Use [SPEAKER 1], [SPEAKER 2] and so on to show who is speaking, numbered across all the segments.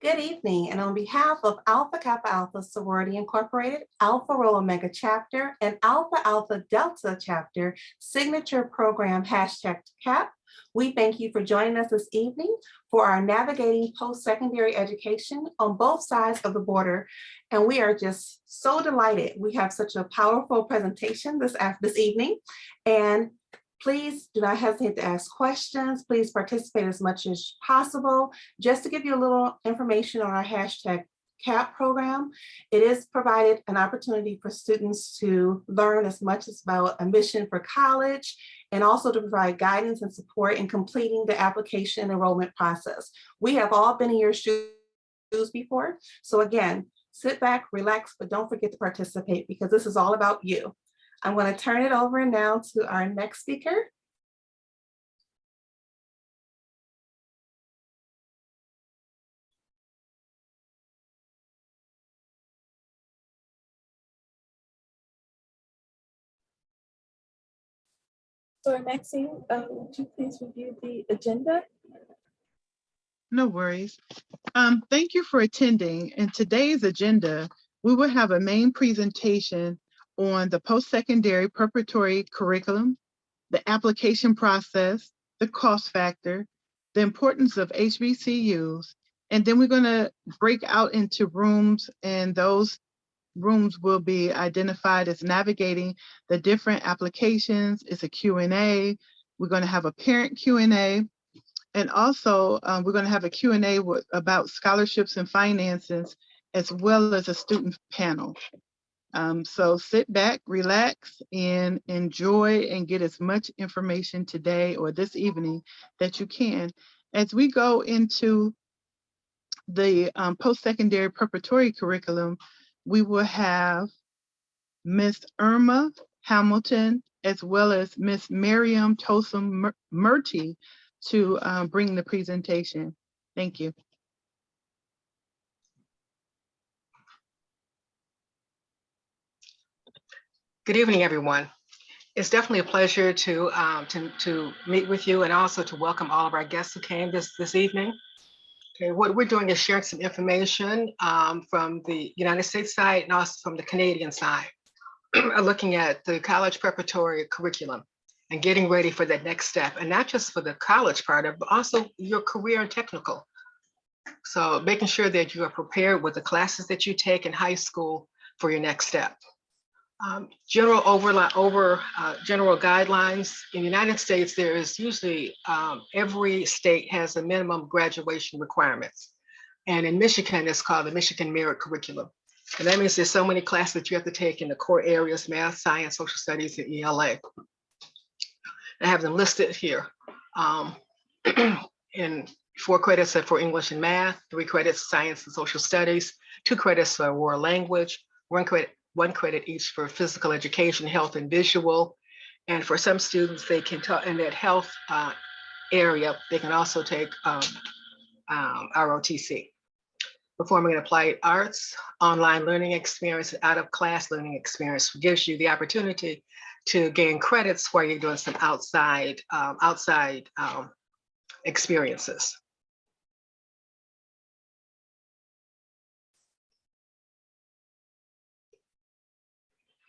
[SPEAKER 1] Good evening, and on behalf of Alpha Kappa Alpha Sorority Incorporated, Alpha Rho Omega Chapter, and Alpha Alpha Delta Chapter Signature Program #CAP, we thank you for joining us this evening for our Navigating Post-Secondary Education on both sides of the border. And we are just so delighted. We have such a powerful presentation this evening. And please do not hesitate to ask questions. Please participate as much as possible. Just to give you a little information on our #CAP program, it is provided an opportunity for students to learn as much as about admission for college and also to provide guidance and support in completing the application and enrollment process. We have all been in your shoes before. So again, sit back, relax, but don't forget to participate because this is all about you. I'm going to turn it over now to our next speaker.
[SPEAKER 2] So Maxine, would you please review the agenda?
[SPEAKER 3] No worries. Thank you for attending. In today's agenda, we will have a main presentation on the post-secondary preparatory curriculum, the application process, the cost factor, the importance of HBCUs, and then we're going to break out into rooms, and those rooms will be identified as navigating the different applications. It's a Q&A. We're going to have a parent Q&A. And also, we're going to have a Q&A about scholarships and finances, as well as a student panel. So sit back, relax, and enjoy and get as much information today or this evening that you can. As we go into the post-secondary preparatory curriculum, we will have Miss Irma Hamilton, as well as Miss Miriam Tosom Murty to bring the presentation. Thank you.
[SPEAKER 4] Good evening, everyone. It's definitely a pleasure to meet with you and also to welcome all of our guests who came this evening. Okay, what we're doing is sharing some information from the United States side and also from the Canadian side, looking at the college preparatory curriculum and getting ready for that next step, and not just for the college part of, but also your career and technical. So making sure that you are prepared with the classes that you take in high school for your next step. General guidelines in the United States, there is usually every state has a minimum graduation requirements. And in Michigan, it's called the Michigan Merit Curriculum. And that means there's so many classes that you have to take in the core areas, math, science, social studies, and ELA. I have them listed here. In 4 credits for English and math, 3 credits science and social studies, 2 credits for world language, 1 credit each for physical education, health, and visual. And for some students, they can talk in that health area, they can also take ROTC. Performing applied arts, online learning experience, out of class learning experience gives you the opportunity to gain credits while you're doing some outside experiences.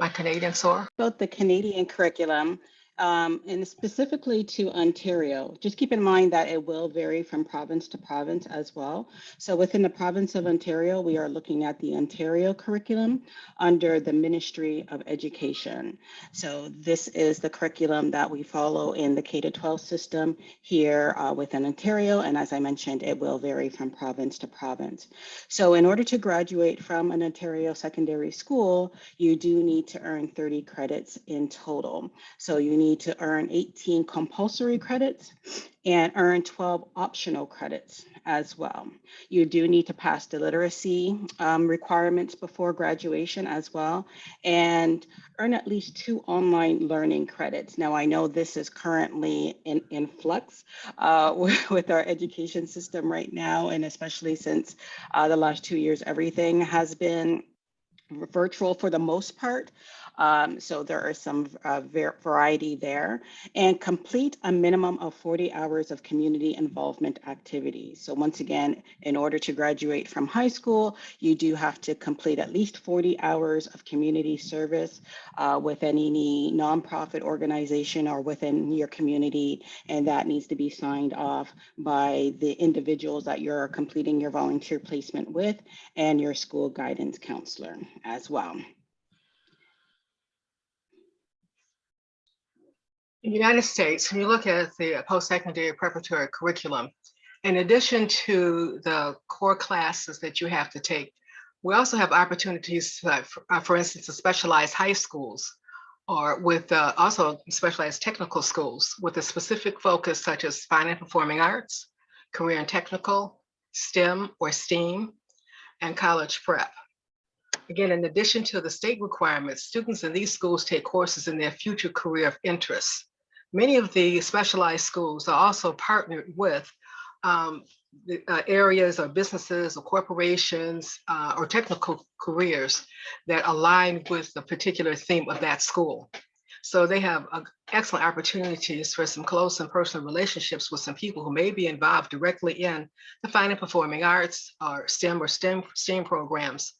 [SPEAKER 4] My Canadian soar.
[SPEAKER 5] About the Canadian curriculum, and specifically to Ontario, just keep in mind that it will vary from province to province as well. So within the province of Ontario, we are looking at the Ontario curriculum under the Ministry of Education. So this is the curriculum that we follow in the K-12 system here within Ontario. And as I mentioned, it will vary from province to province. So in order to graduate from an Ontario secondary school, you do need to earn 30 credits in total. So you need to earn 18 compulsory credits and earn 12 optional credits as well. You do need to pass the literacy requirements before graduation as well, and earn at least 2 online learning credits. Now, I know this is currently in flux with our education system right now, and especially since the last 2 years, everything has been virtual for the most part. So there are some variety there. And complete a minimum of 40 hours of community involvement activities. So once again, in order to graduate from high school, you do have to complete at least 40 hours of community service with any nonprofit organization or within your community, and that needs to be signed off by the individuals that you're completing your volunteer placement with and your school guidance counselor as well.
[SPEAKER 4] In the United States, when you look at the post-secondary preparatory curriculum, in addition to the core classes that you have to take, we also have opportunities, for instance, to specialized high schools or with also specialized technical schools with a specific focus such as fine and performing arts, career and technical, STEM or STEAM, and college prep. Again, in addition to the state requirements, students in these schools take courses in their future career of interest. Many of the specialized schools are also partnered with areas or businesses or corporations or technical careers that align with the particular theme of that school. So they have excellent opportunities for some close and personal relationships with some people who may be involved directly in the fine and performing arts or STEM programs.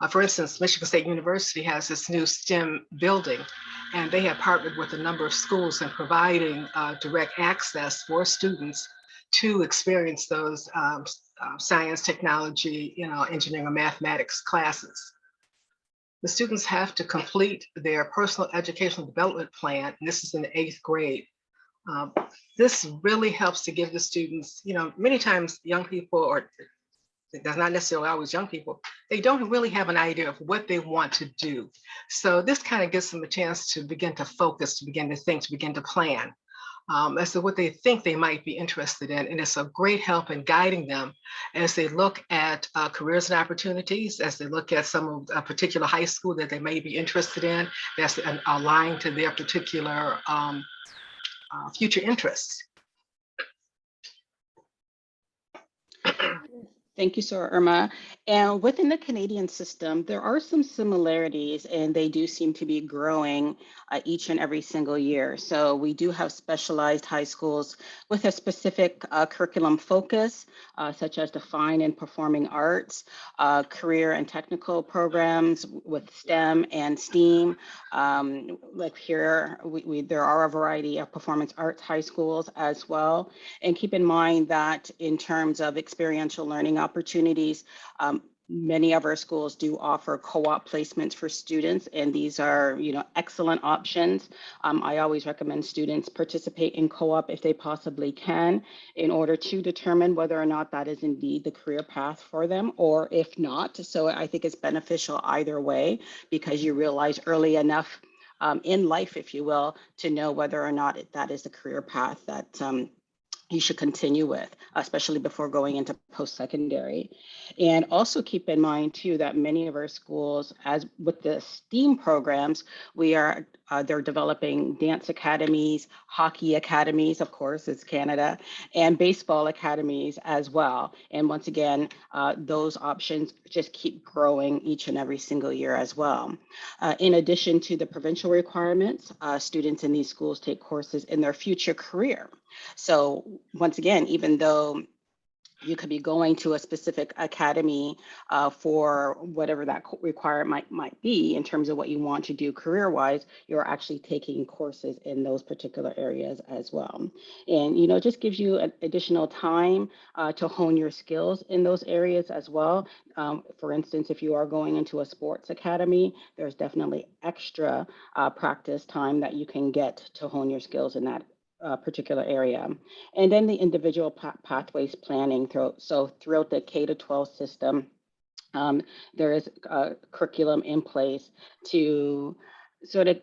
[SPEAKER 4] For instance, Michigan State University has this new STEM building, and they have partnered with a number of schools in providing direct access for students to experience those science, technology, engineering or mathematics classes. The students have to complete their personal educational development plan, and this is in the 8th grade. This really helps to give the students, many times young people, or that's not necessarily always young people, they don't really have an idea of what they want to do. So this kind of gives them a chance to begin to focus, to begin to think, to begin to plan as to what they think they might be interested in. And it's a great help in guiding them as they look at careers and opportunities, as they look at some of a particular high school that they may be interested in, that's aligned to their particular future interests.
[SPEAKER 5] Thank you, Sir Irma. And within the Canadian system, there are some similarities, and they do seem to be growing each and every single year. So we do have specialized high schools with a specific curriculum focus, such as the fine and performing arts, career and technical programs with STEM and STEAM. Like here, there are a variety of performance arts high schools as well. And keep in mind that in terms of experiential learning opportunities, many of our schools do offer co-op placements for students, and these are, excellent options. I always recommend students participate in co-op if they possibly can, in order to determine whether or not that is indeed the career path for them, or if not. So I think it's beneficial either way, because you realize early enough in life, if you will, to know whether or not that is the career path that you should continue with, especially before going into post-secondary. And also keep in mind too that many of our schools, as with the STEAM programs, they're developing dance academies, hockey academies, of course, it's Canada, and baseball academies as well. And once again, those options just keep growing each and every single year as well. In addition to the provincial requirements, students in these schools take courses in their future career. So once again, even though you could be going to a specific academy for whatever that requirement might be in terms of what you want to do career-wise, you're actually taking courses in those particular areas as well. And, it just gives you an additional time to hone your skills in those areas as well. For instance, if you are going into a sports academy, there's definitely extra practice time that you can get to hone your skills in that particular area. And then the individual pathways planning. Throughout the K-12 system, there is a curriculum in place to sort of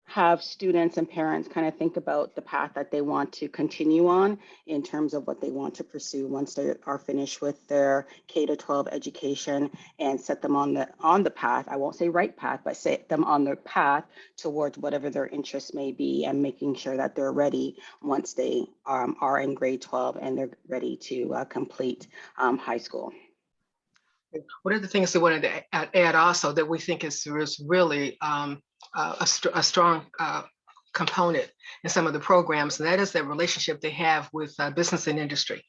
[SPEAKER 5] have students and parents kind of think about the path that they want to continue on in terms of what they want to pursue once they are finished with their K-12 education, and set them on the path. I won't say right path, but set them on their path towards whatever their interests may be, and making sure that they're ready once they are in grade 12 and they're ready to complete high school.
[SPEAKER 4] One of the things I wanted to add also that we think is really a strong component in some of the programs, and that is that relationship they have with business and industry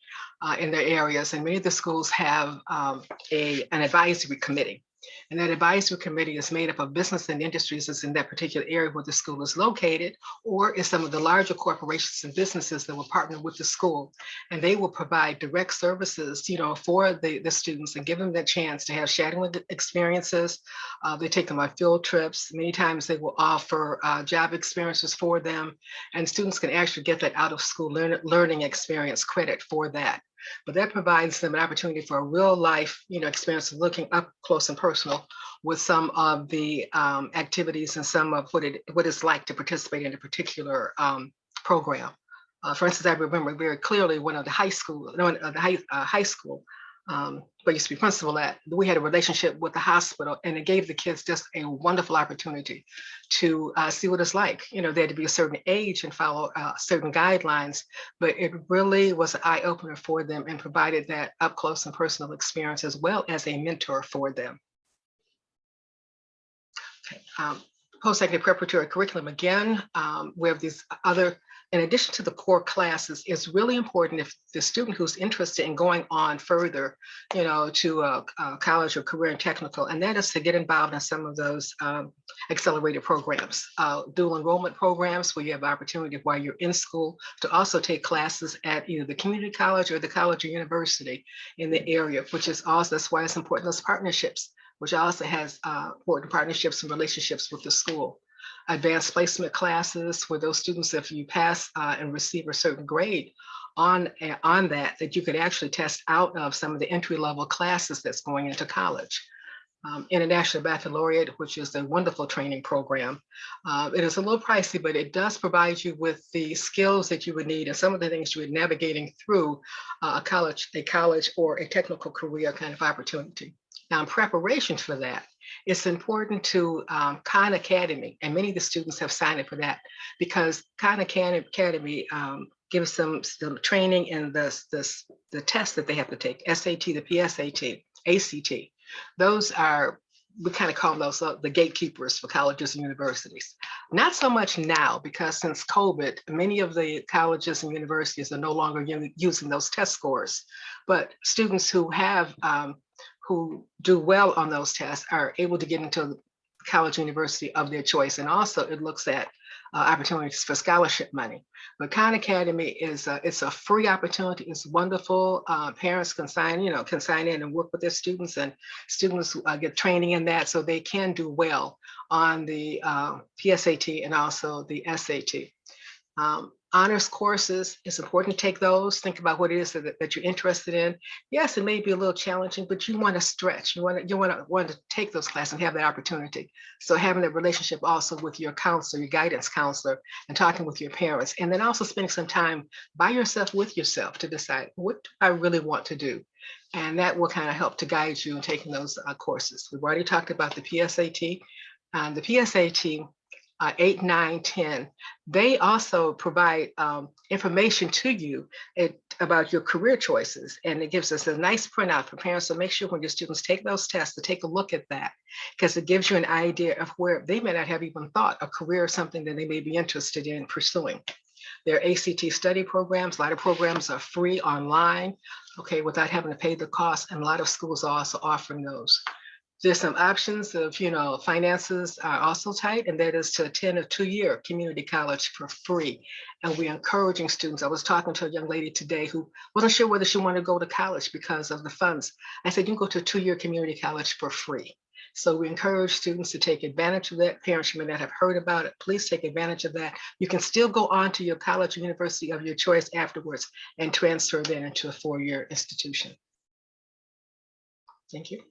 [SPEAKER 4] in their areas. And many of the schools have an advisory committee. And that advisory committee is made up of business and industries that's in that particular area where the school is located, or is some of the larger corporations and businesses that will partner with the school. And they will provide direct services, for the students and give them that chance to have shadowing experiences. They take them on field trips. Many times they will offer job experiences for them, and students can actually get that out of school learning experience credit for that. But that provides them an opportunity for a real life, experience of looking up close and personal with some of the activities and some of what it's like to participate in a particular program. For instance, I remember very clearly one of the high school, but used to be principal at, we had a relationship with the hospital, and it gave the kids just a wonderful opportunity to see what it's like. They had to be a certain age and follow certain guidelines, but it really was an eye opener for them and provided that up close and personal experience as well as a mentor for them. Okay. Post-secondary preparatory curriculum, again, we have these other, in addition to the core classes, it's really important if the student who's interested in going on further, to a college or career and technical, and that is to get involved in some of those accelerated programs, dual enrollment programs, where you have opportunity while you're in school to also take classes at either the community college or the college or university in the area, which is also, that's why it's important, those partnerships, which also has important partnerships and relationships with the school. Advanced placement classes for those students, if you pass and receive a certain grade on that you could actually test out of some of the entry-level classes that's going into college. International Baccalaureate, which is a wonderful training program. It is a little pricey, but it does provide you with the skills that you would need and some of the things you would navigating through a college or a technical career kind of opportunity. Now, in preparation for that, it's important to Khan Academy, and many of the students have signed up for that because Khan Academy gives them the training and the tests that they have to take, SAT, the PSAT, ACT. Those are, we kind of call those the gatekeepers for colleges and universities. Not so much now, because since COVID, many of the colleges and universities are no longer using those test scores, but students who have who do well on those tests are able to get into college university of their choice. And also it looks at opportunities for scholarship money. But Khan Academy is it's a free opportunity. It's wonderful. Parents can sign in and work with their students, and students get training in that so they can do well on the PSAT and also the SAT. Honors courses, it's important to take those. Think about what it is that you're interested in. Yes, it may be a little challenging, but you want to stretch. You want to take those classes and have that opportunity. So having that relationship also with your counselor, your guidance counselor, and talking with your parents, and then also spending some time by yourself with yourself to decide what do I really want to do. And that will kind of help to guide you in taking those courses. We've already talked about the PSAT. The PSAT 8, 9, 10, they also provide information to you about your career choices. And it gives us a nice printout for parents. So make sure when your students take those tests to take a look at that, because it gives you an idea of where they may not have even thought a career or something that they may be interested in pursuing. There are ACT study programs. A lot of programs are free online, okay, without having to pay the cost. And a lot of schools are also offering those. There's some options of, finances are also tight, and that is to attend a 2-year community college for free. And we're encouraging students. I was talking to a young lady today who wasn't sure whether she wanted to go to college because of the funds. I said, you can go to a 2-year community college for free. So we encourage students to take advantage of that. Parents, you may not have heard about it. Please take advantage of that. You can still go on to your college or university of your choice afterwards and transfer that into a 4-year institution. Thank you.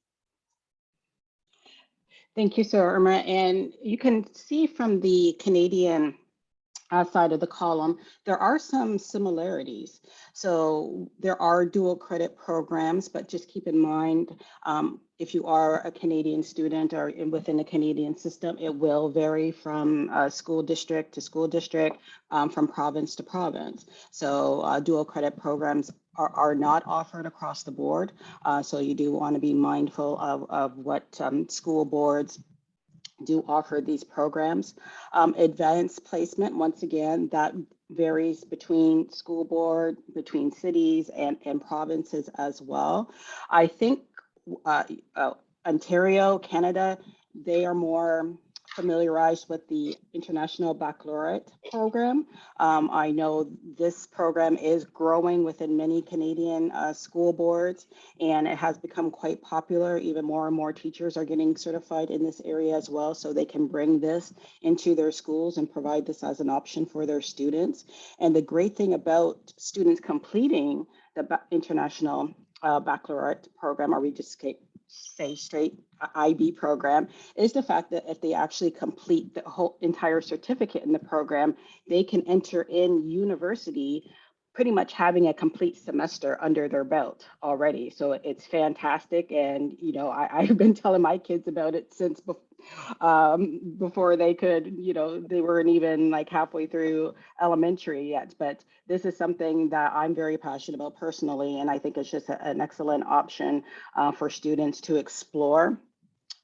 [SPEAKER 5] Thank you, Sir Irma. And you can see from the Canadian side of the column, there are some similarities. So there are dual credit programs, but just keep in mind, if you are a Canadian student or within the Canadian system, it will vary from school district to school district, from province to province. So dual credit programs are not offered across the board. So you do want to be mindful of what school boards do offer these programs. Advanced placement, once again, that varies between school board, between cities and provinces as well. I think uh, Ontario, Canada, they are more familiarized with the International Baccalaureate program. I know this program is growing within many Canadian school boards, and it has become quite popular. Even more and more teachers are getting certified in this area as well, so they can bring this into their schools and provide this as an option for their students. And the great thing about students completing the International Baccalaureate program, or we just say straight IB program, is the fact that if they actually complete the whole entire certificate in the program, they can enter in university pretty much having a complete semester under their belt already. So it's fantastic. And, you know, I've been telling my kids about it since before they could, you know, they weren't even like halfway through elementary yet. But this is something that I'm very passionate about personally. And I think it's just an excellent option for students to explore.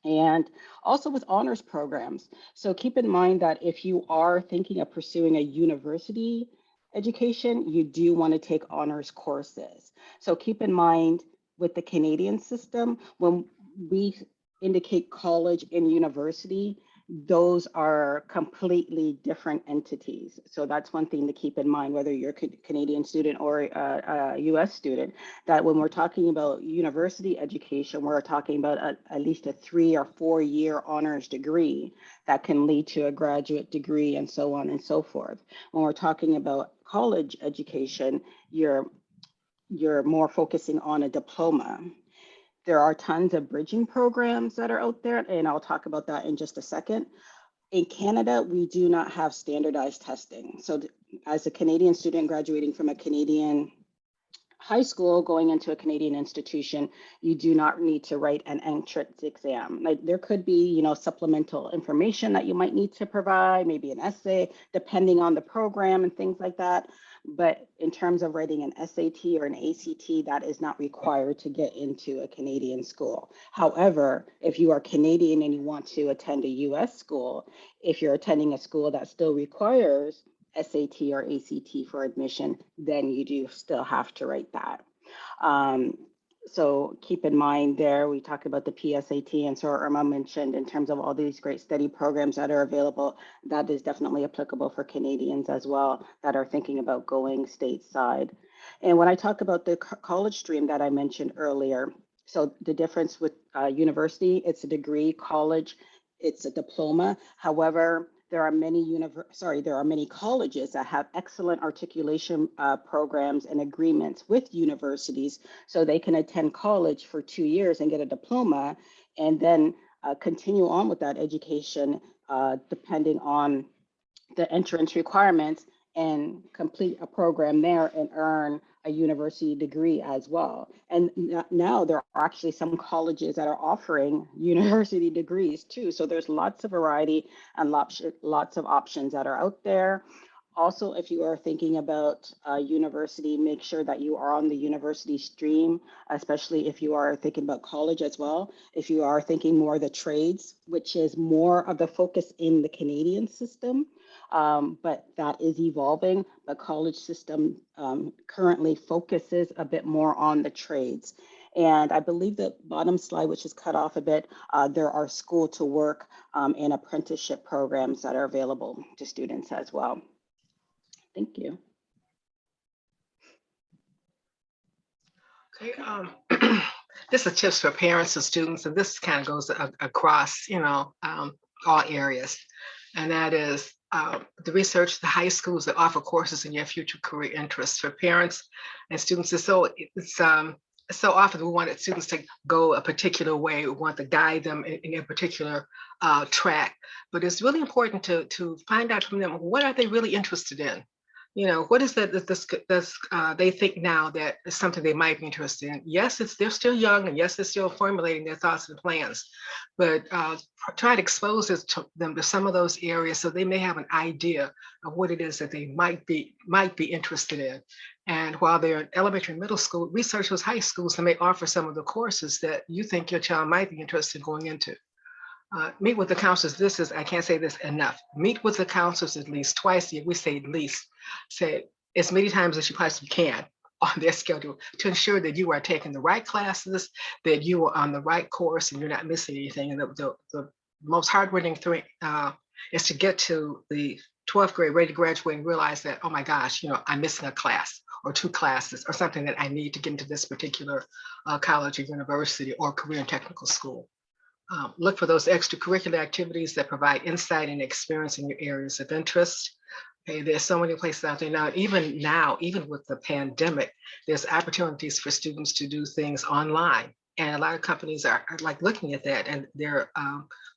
[SPEAKER 5] And also with honors programs. So keep in mind that if you are thinking of pursuing a university education, you do want to take honors courses. So keep in mind with the Canadian system, when we indicate college and university, those are completely different entities. So that's one thing to keep in mind, whether you're a Canadian student or a US student, that when we're talking about university education, we're talking about at least a 3 or 4 year honors degree that can lead to a graduate degree and so on and so forth. When we're talking about college education, you're more focusing on a diploma. There are tons of bridging programs that are out there, and I'll talk about that in just a second. In Canada, we do not have standardized testing. So as a Canadian student graduating from a Canadian high school going into a Canadian institution, you do not need to write an entrance exam. Like there could be, you know, supplemental information that you might need to provide, maybe an essay, depending on the program and things like that. But in terms of writing an SAT or an ACT, that is not required to get into a Canadian school. However, if you are Canadian and you want to attend a US school, if you're attending a school that still requires SAT or ACT for admission, then you do still have to write that. So keep in mind there, we talked about the PSAT, and so Irma mentioned in terms of all these great study programs that are available, that is definitely applicable for Canadians as well that are thinking about going stateside. And when I talk about the college stream that I mentioned earlier, so the difference with university, it's a degree, college, it's a diploma. However, there are many colleges that have excellent articulation programs and agreements with universities, so they can attend college for 2 years and get a diploma, and then continue on with that education depending on the entrance requirements, and complete a program there and earn a university degree as well. And now there are actually some colleges that are offering university degrees too. So there's lots of variety and lots of options that are out there. Also, if you are thinking about university, make sure that you are on the university stream, especially if you are thinking about college as well. If you are thinking more of the trades, which is more of the focus in the Canadian system, but that is evolving. The college system currently focuses a bit more on the trades. And I believe the bottom slide, which is cut off a bit, there are school to work and apprenticeship programs that are available to students as well. Thank you.
[SPEAKER 4] Okay, this is tips for parents and students, and this kind of goes across, all areas. And that is the research, the high schools that offer courses in your future career interests for parents and students. It's so often we want students to go a particular way. We want to guide them in a particular track, but it's really important to find out from them, what are they really interested in? What is that they think now that is something they might be interested in? Yes, they're still young, and yes, they're still formulating their thoughts and plans, but try to expose them to some of those areas so they may have an idea of what it is that they might be interested in. And while they're in elementary and middle school, research those high schools that may offer some of the courses that you think your child might be interested in going into. Meet with the counselors. I can't say this enough. Meet with the counselors at least twice a year. We say at least, say as many times as you possibly can on their schedule to ensure that you are taking the right classes, that you are on the right course and you're not missing anything. And the most heartwarming thing is to get to the 12th grade, ready to graduate and realize that, oh my gosh, I'm missing a class or two classes or something that I need to get into this particular college or university or career and technical school. Look for those extracurricular activities that provide insight and experience in your areas of interest. Okay, there's so many places out there now, even with the pandemic, there's opportunities for students to do things online. And a lot of companies are like looking at that, and they're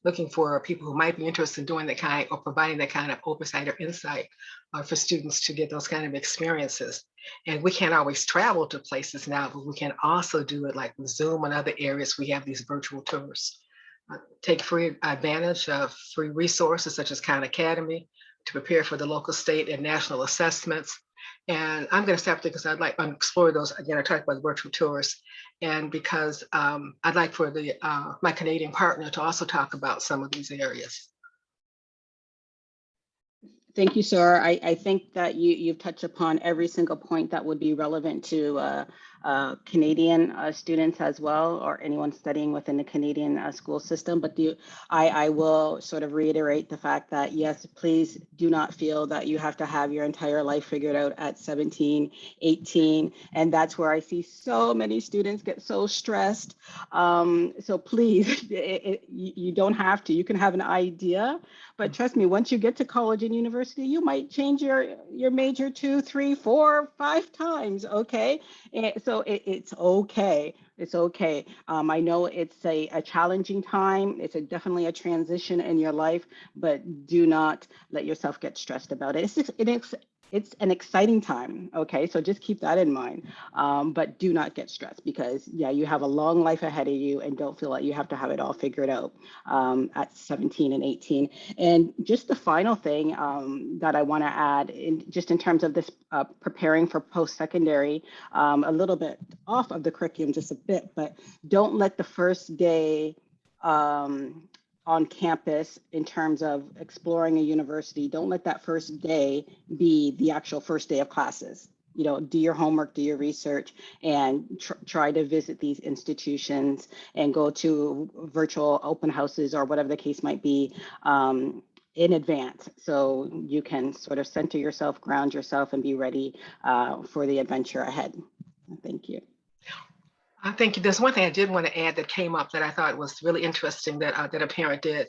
[SPEAKER 4] looking for people who might be interested in doing that kind or providing that kind of oversight or insight for students to get those kind of experiences. And we can't always travel to places now, but we can also do it like with Zoom and other areas. We have these virtual tours. Take free advantage of free resources such as Khan Academy to prepare for the local, state, and national assessments. And I'm going to stop there because I'd like to explore those. Again, I talked about the virtual tours, and because I'd like for my Canadian partner to also talk about some of these areas.
[SPEAKER 5] Thank you, sir. I think that you've touched upon every single point that would be relevant to Canadian students as well, or anyone studying within the Canadian school system. But I will sort of reiterate the fact that, yes, please do not feel that you have to have your entire life figured out at 17, 18. And that's where I see so many students get so stressed. So please, you don't have to. You can have an idea. But trust me, once you get to college and university, you might change your major 2, 3, 4, 5 times, okay? And so it's okay. It's okay. I know it's a challenging time. It's definitely a transition in your life, but do not let yourself get stressed about it. It's an exciting time, okay? So just keep that in mind, but do not get stressed because, yeah, you have a long life ahead of you and don't feel like you have to have it all figured out at 17 and 18. And just the final thing that I wanna add, in terms of this preparing for post-secondary, a little bit off of the curriculum just a bit, but don't let the first day on campus in terms of exploring a university, don't let that first day be the actual first day of classes. Do your homework, do your research, and try to visit these institutions and go to virtual open houses or whatever the case might be in advance, so you can sort of center yourself, ground yourself, and be ready for the adventure ahead. Thank you.
[SPEAKER 4] I think there's one thing I did want to add that came up that I thought was really interesting that that a parent did.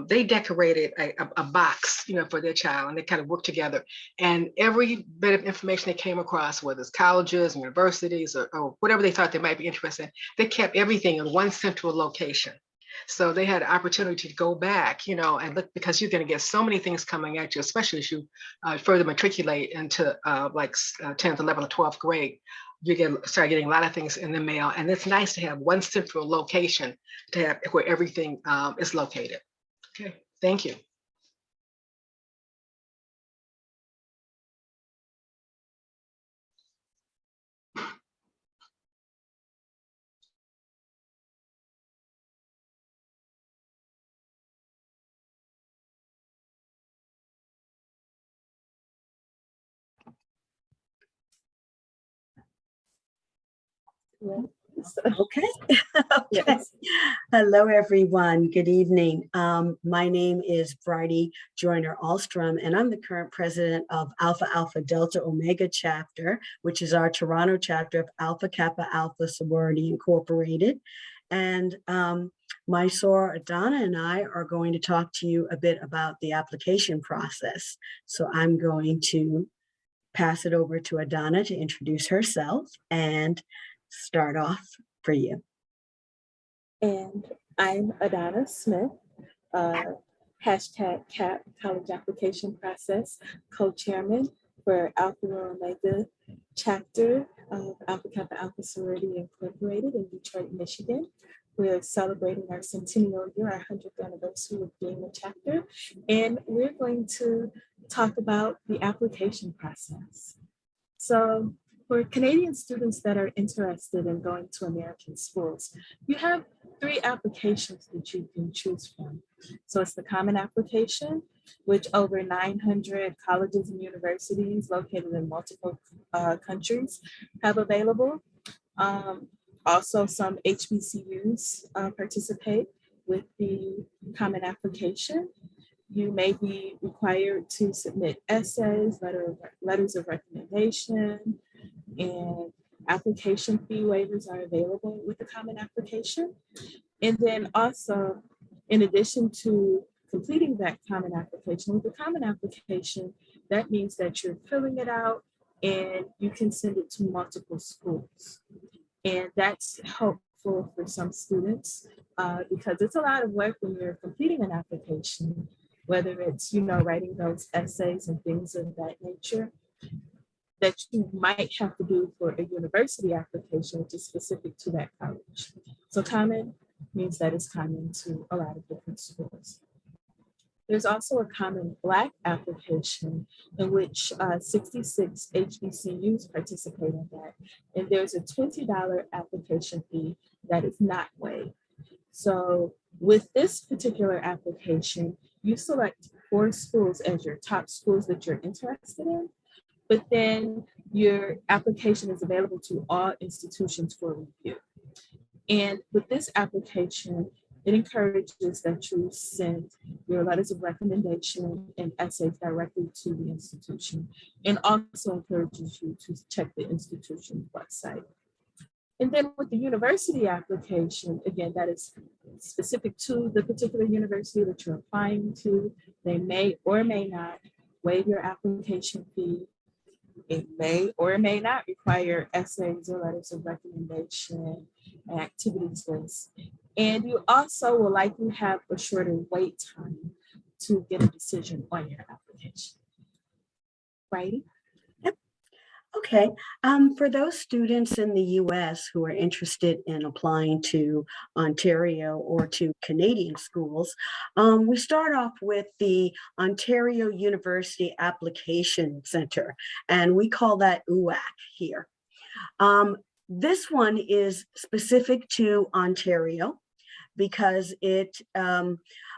[SPEAKER 4] They decorated a box, for their child, and they kind of worked together. And every bit of information they came across, whether it's colleges, universities, or whatever they thought they might be interested in, they kept everything in one central location. So they had an opportunity to go back, and look, because you're going to get so many things coming at you, especially as you further matriculate into like 10th, 11th, 12th grade. You start getting a lot of things in the mail, and it's nice to have one central location to have where everything is located. Okay, thank you.
[SPEAKER 6] Okay. Okay.
[SPEAKER 2] Yes.
[SPEAKER 6] Hello, everyone. Good evening. My name is Bridie Joyner Alstrom, and I'm the current president of Alpha Alpha Delta Omega chapter, which is our Toronto chapter of Alpha Kappa Alpha Sorority Incorporated. And my soror Adana and I are going to talk to you a bit about the application process. So I'm going to pass it over to Adana to introduce herself and start off for you.
[SPEAKER 2] And I'm Adana Smith, hashtag CAP College Application Process co-chairman for Alpha Rho Omega chapter of Alpha Kappa Alpha Sorority Incorporated in Detroit, Michigan. We're celebrating our centennial year, our 100th anniversary of being a chapter, and we're going to talk about the application process. So For Canadian students that are interested in going to American schools, you have 3 applications that you can choose from. So it's the common application, which over 900 colleges and universities located in multiple countries have available. Also, some HBCUs participate with the common application. You may be required to submit essays, letters of recommendation, and application fee waivers are available with the common application. And then also, in addition to completing that common application, with the common application, that means that you're filling it out and you can send it to multiple schools. And that's helpful for some students because it's a lot of work when you're completing an application, whether it's, writing those essays and things of that nature that you might have to do for a university application, which is specific to that college. So common means that it's common to a lot of different schools. There's also a common Black application in which 66 HBCUs participate in that. And there's a $20 application fee that is not waived. So with this particular application, you select 4 schools as your top schools that you're interested in, but then your application is available to all institutions for review. And with this application, it encourages that you send your letters of recommendation and essays directly to the institution, and also encourages you to check the institution's website. And then with the university application, again, that is specific to the particular university that you're applying to. They may or may not waive your application fee. It may or may not require essays or letters of recommendation and activities lists. And you also will likely have a shorter wait time to get a decision on your application. Right?
[SPEAKER 6] Okay, for those students in the US who are interested in applying to Ontario or to Canadian schools, we start off with the Ontario University Application Center, and we call that UAC here. This one is specific to Ontario because it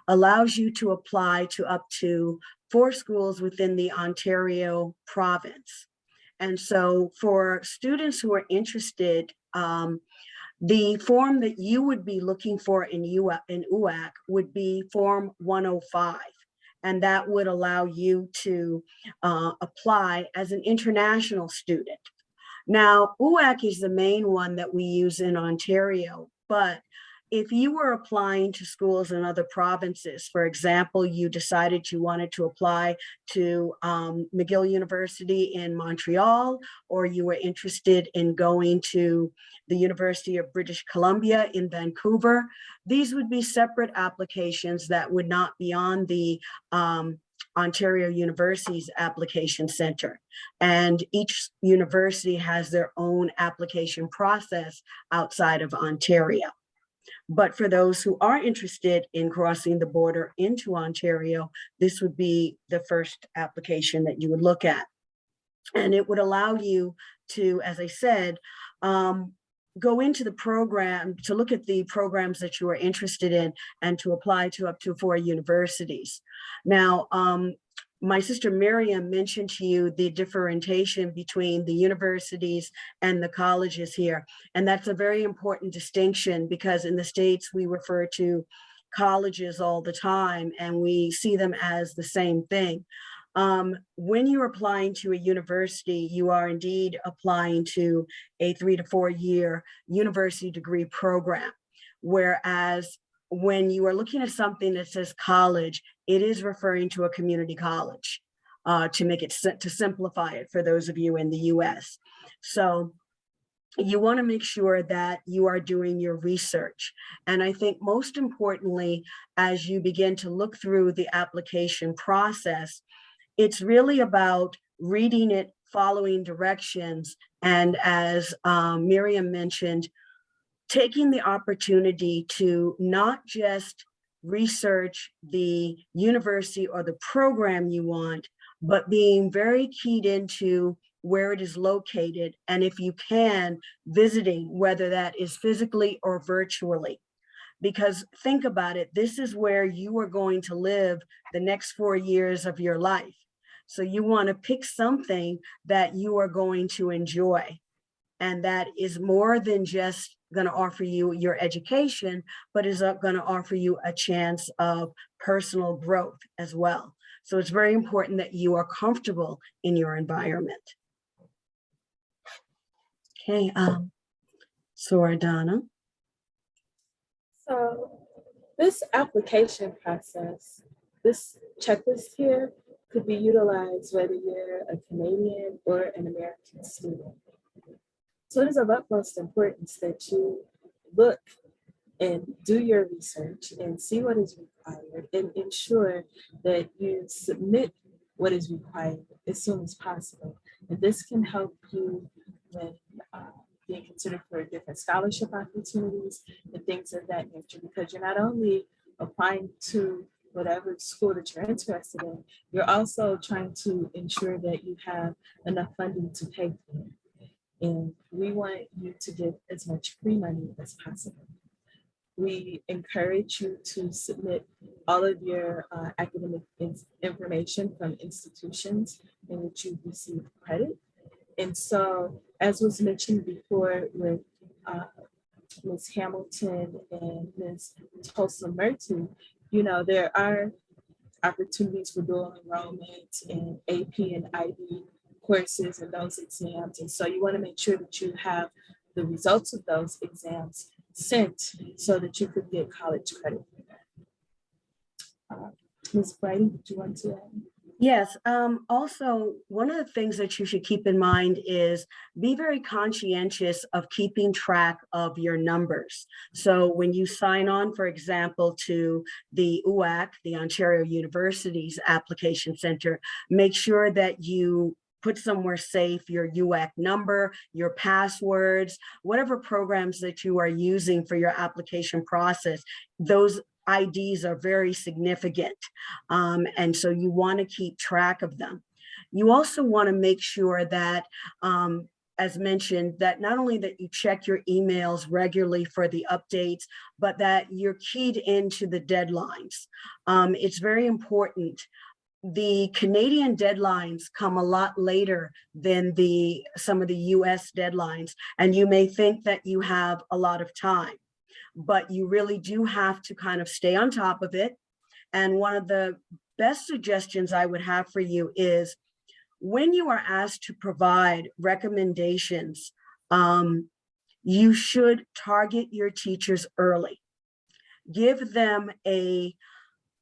[SPEAKER 6] allows you to apply to up to 4 schools within the Ontario province. And so for students who are interested, the form that you would be looking for in UAC would be Form 105. And that would allow you to apply as an international student. Now, UAC is the main one that we use in Ontario, but if you were applying to schools in other provinces, for example, you decided you wanted to apply to McGill University in Montreal, or you were interested in going to the University of British Columbia in Vancouver, these would be separate applications that would not be on the Ontario University's application center. And each university has their own application process outside of Ontario. But for those who are interested in crossing the border into Ontario, this would be the first application that you would look at. And it would allow you to, as I said, go into the program, to look at the programs that you are interested in and to apply to up to 4 universities. Now, my sister Miriam mentioned to you the differentiation between the universities and the colleges here. And that's a very important distinction because in the States, we refer to colleges all the time and we see them as the same thing. When you're applying to a university, you are indeed applying to a 3 to 4 year university degree program. Whereas when you are looking at something that says college, it is referring to a community college to make it, to simplify it for those of you in the US. So you want to make sure that you are doing your research. And I think most importantly, as you begin to look through the application process, it's really about reading it, following directions, and as Miriam mentioned, taking the opportunity to not just research the university or the program you want, but being very keyed into where it is located, and if you can, visiting, whether that is physically or virtually. Because think about it, this is where you are going to live the next 4 years of your life. So you want to pick something that you are going to enjoy, and that is more than just going to offer you your education, but is going to offer you a chance of personal growth as well. So it's very important that you are comfortable in your environment. Okay, Soradana.
[SPEAKER 2] So this application process, this checklist here could be utilized whether you're a Canadian or an American student. So it is of utmost importance that you look and do your research and see what is required and ensure that you submit what is required as soon as possible. And this can help you when being considered for different scholarship opportunities and things of that nature, because you're not only applying to whatever school that you're interested in, you're also trying to ensure that you have enough funding to pay for it. And we want you to get as much free money as possible. We encourage you to submit all of your academic information from institutions in which you receive credit. And so, as was mentioned before with Ms. Hamilton and Ms. Tulsa Murty, you know, there are opportunities for dual enrollment in AP and IB courses and those exams. And so you want to make sure that you have the results of those exams sent so that you could get college credit for that. Ms. Brady, did you want to add?
[SPEAKER 6] Yes, also, one of the things that you should keep in mind is be very conscientious of keeping track of your numbers. So when you sign on, for example, to the UAC, the Ontario University's application center, make sure that you put somewhere safe your UAC number, your passwords, whatever programs that you are using for your application process. Those IDs are very significant. And so you want to keep track of them. You also want to make sure that, as mentioned, that not only that you check your emails regularly for the updates, but that you're keyed into the deadlines. It's very important. The Canadian deadlines come a lot later than some of the US deadlines, and you may think that you have a lot of time, but you really do have to kind of stay on top of it. And one of the best suggestions I would have for you is when you are asked to provide recommendations, you should target your teachers early. Give them a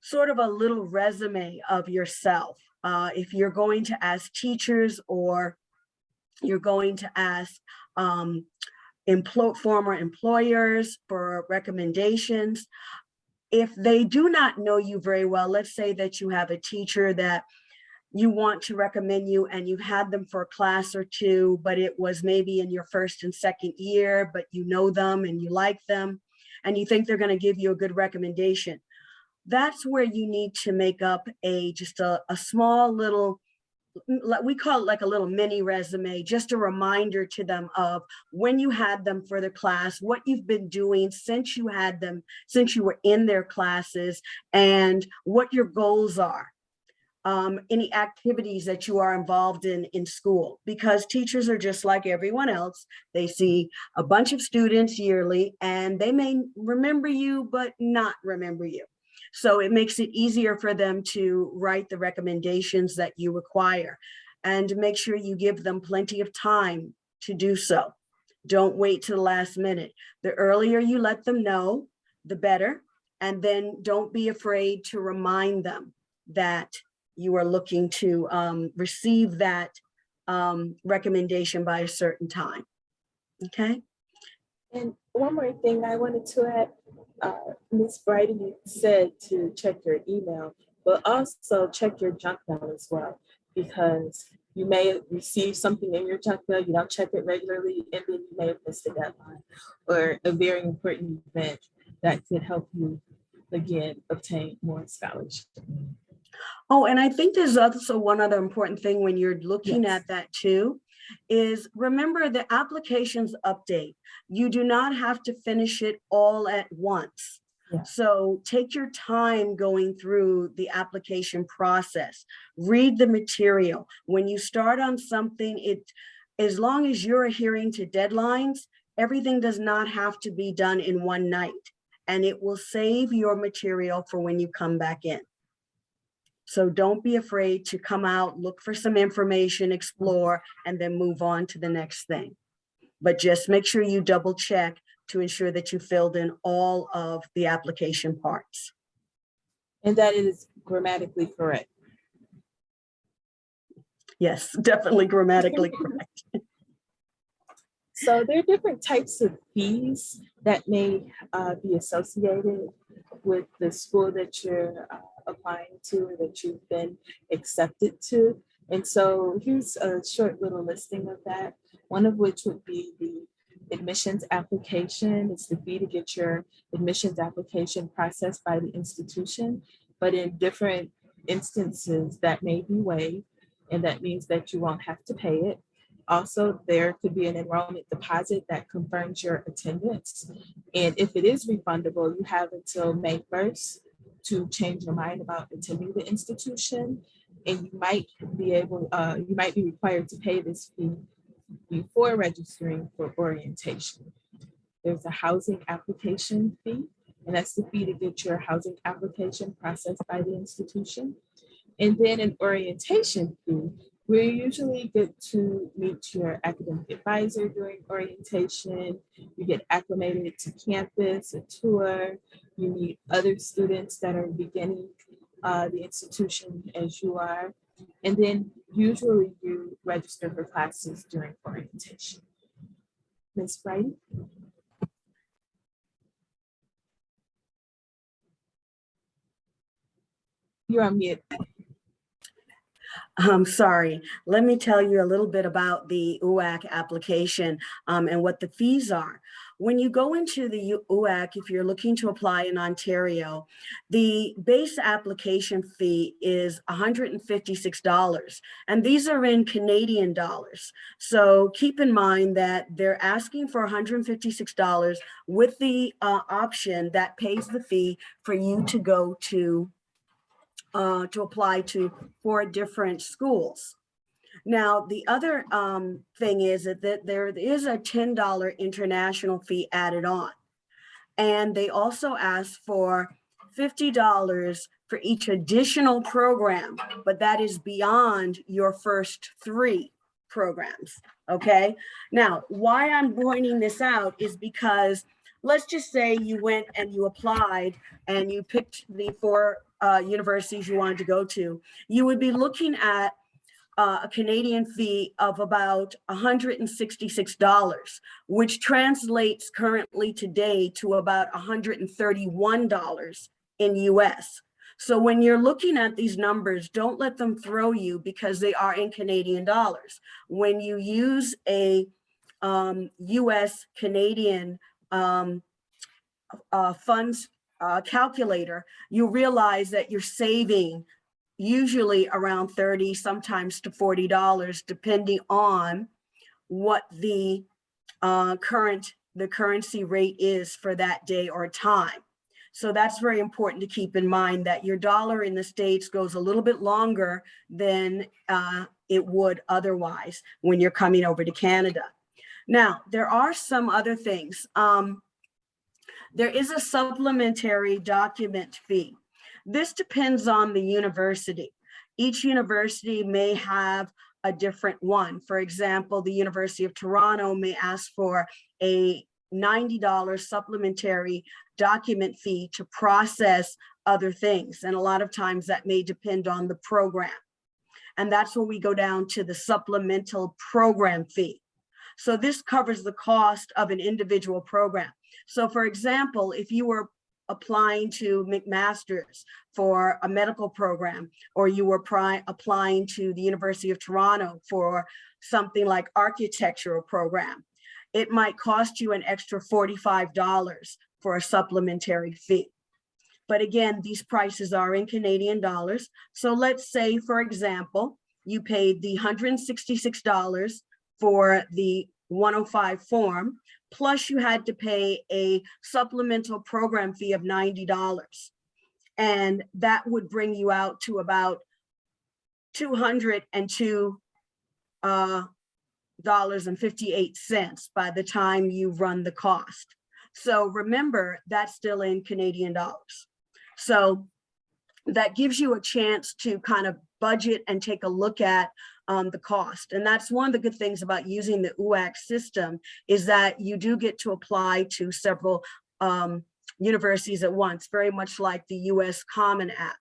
[SPEAKER 6] sort of a little resume of yourself. If you're going to ask teachers or you're going to ask former employers for recommendations, if they do not know you very well, let's say that you have a teacher that you want to recommend you and you've had them for a class or two, but it was maybe in your first and second year, but you know them and you like them and you think they're going to give you a good recommendation. That's where you need to make up just a small little, we call it like a little mini resume, just a reminder to them of when you had them for the class, what you've been doing since you had them, since you were in their classes, and what your goals are. Any activities that you are involved in school, because teachers are just like everyone else. They see a bunch of students yearly and they may remember you, but not remember you. So it makes it easier for them to write the recommendations that you require, and make sure you give them plenty of time to do so. Don't wait till the last minute. The earlier you let them know, the better. And then don't be afraid to remind them that you are looking to receive that recommendation by a certain time. Okay.
[SPEAKER 2] And one more thing I wanted to add, Ms. Brady said to check your email, but also check your junk mail as well, because you may receive something in your junk mail, you don't check it regularly, and then you may have missed a deadline or a very important event that could help you, again, obtain more scholarship.
[SPEAKER 6] Oh, and I think there's also one other important thing when you're looking at that too. is remember the applications update. You do not have to finish it all at once.
[SPEAKER 2] Yeah.
[SPEAKER 6] So take your time going through the application process. Read the material. When you start on something, as long as you're adhering to deadlines, everything does not have to be done in one night, and it will save your material for when you come back in. So don't be afraid to come out, look for some information, explore, and then move on to the next thing. But just make sure you double check to ensure that you filled in all of the application parts.
[SPEAKER 2] And that it is grammatically correct.
[SPEAKER 6] Yes, definitely grammatically correct.
[SPEAKER 2] So there are different types of fees that may be associated with the school that you're applying to or that you've been accepted to. And so here's a short little listing of that. One of which would be the admissions application. It's the fee to get your admissions application processed by the institution, but in different instances that may be waived, and that means that you won't have to pay it. Also, there could be an enrollment deposit that confirms your attendance. And if it is refundable, you have until May 1st to change your mind about attending the institution. And you might be required to pay this fee before registering for orientation. There's a housing application fee, and that's the fee to get your housing application processed by the institution. And then an orientation fee, where you usually get to meet your academic advisor during orientation. You get acclimated to campus, a tour. You meet other students that are beginning the institution as you are. And then usually you register for classes during orientation. Ms. Brighty? You're on mute.
[SPEAKER 6] I'm sorry. Let me tell you a little bit about the UAC application and what the fees are. When you go into the UAC, if you're looking to apply in Ontario, the base application fee is $156, and these are in Canadian dollars. So keep in mind that they're asking for $156 with the option that pays the fee for you to go to apply to 4 different schools. Now, the other thing is that there is a $10 international fee added on. And they also ask for $50 for each additional program, but that is beyond your first 3 programs, okay? Now, why I'm pointing this out is because let's just say you went and you applied and you picked the 4 universities you wanted to go to. You would be looking at a Canadian fee of about $166, which translates currently today to about $131 in US. So when you're looking at these numbers, don't let them throw you because they are in Canadian dollars. When you use a US Canadian funds calculator, you realize that you're saving usually around $30, sometimes to $40, depending on what the currency rate is for that day or time. So that's very important to keep in mind, that your dollar in the States goes a little bit longer than it would otherwise when you're coming over to Canada. Now, there are some other things. There is a supplementary document fee. This depends on the university. Each university may have a different one. For example, the University of Toronto may ask for a $90 supplementary document fee to process other things. And a lot of times that may depend on the program. And that's where we go down to the supplemental program fee. So this covers the cost of an individual program. So for example, if you were applying to McMaster's for a medical program, or you were applying to the University of Toronto for something like architectural program, it might cost you an extra $45 for a supplementary fee. But again, these prices are in Canadian dollars. So let's say, for example, you paid the $166 for the 105 form, plus you had to pay a supplemental program fee of $90. And that would bring you out to about $202 $2.58 by the time you run the cost. So remember, that's still in Canadian dollars. So that gives you a chance to kind of budget and take a look at the cost. And that's one of the good things about using the UAC system, is that you do get to apply to several universities at once, very much like the US Common App.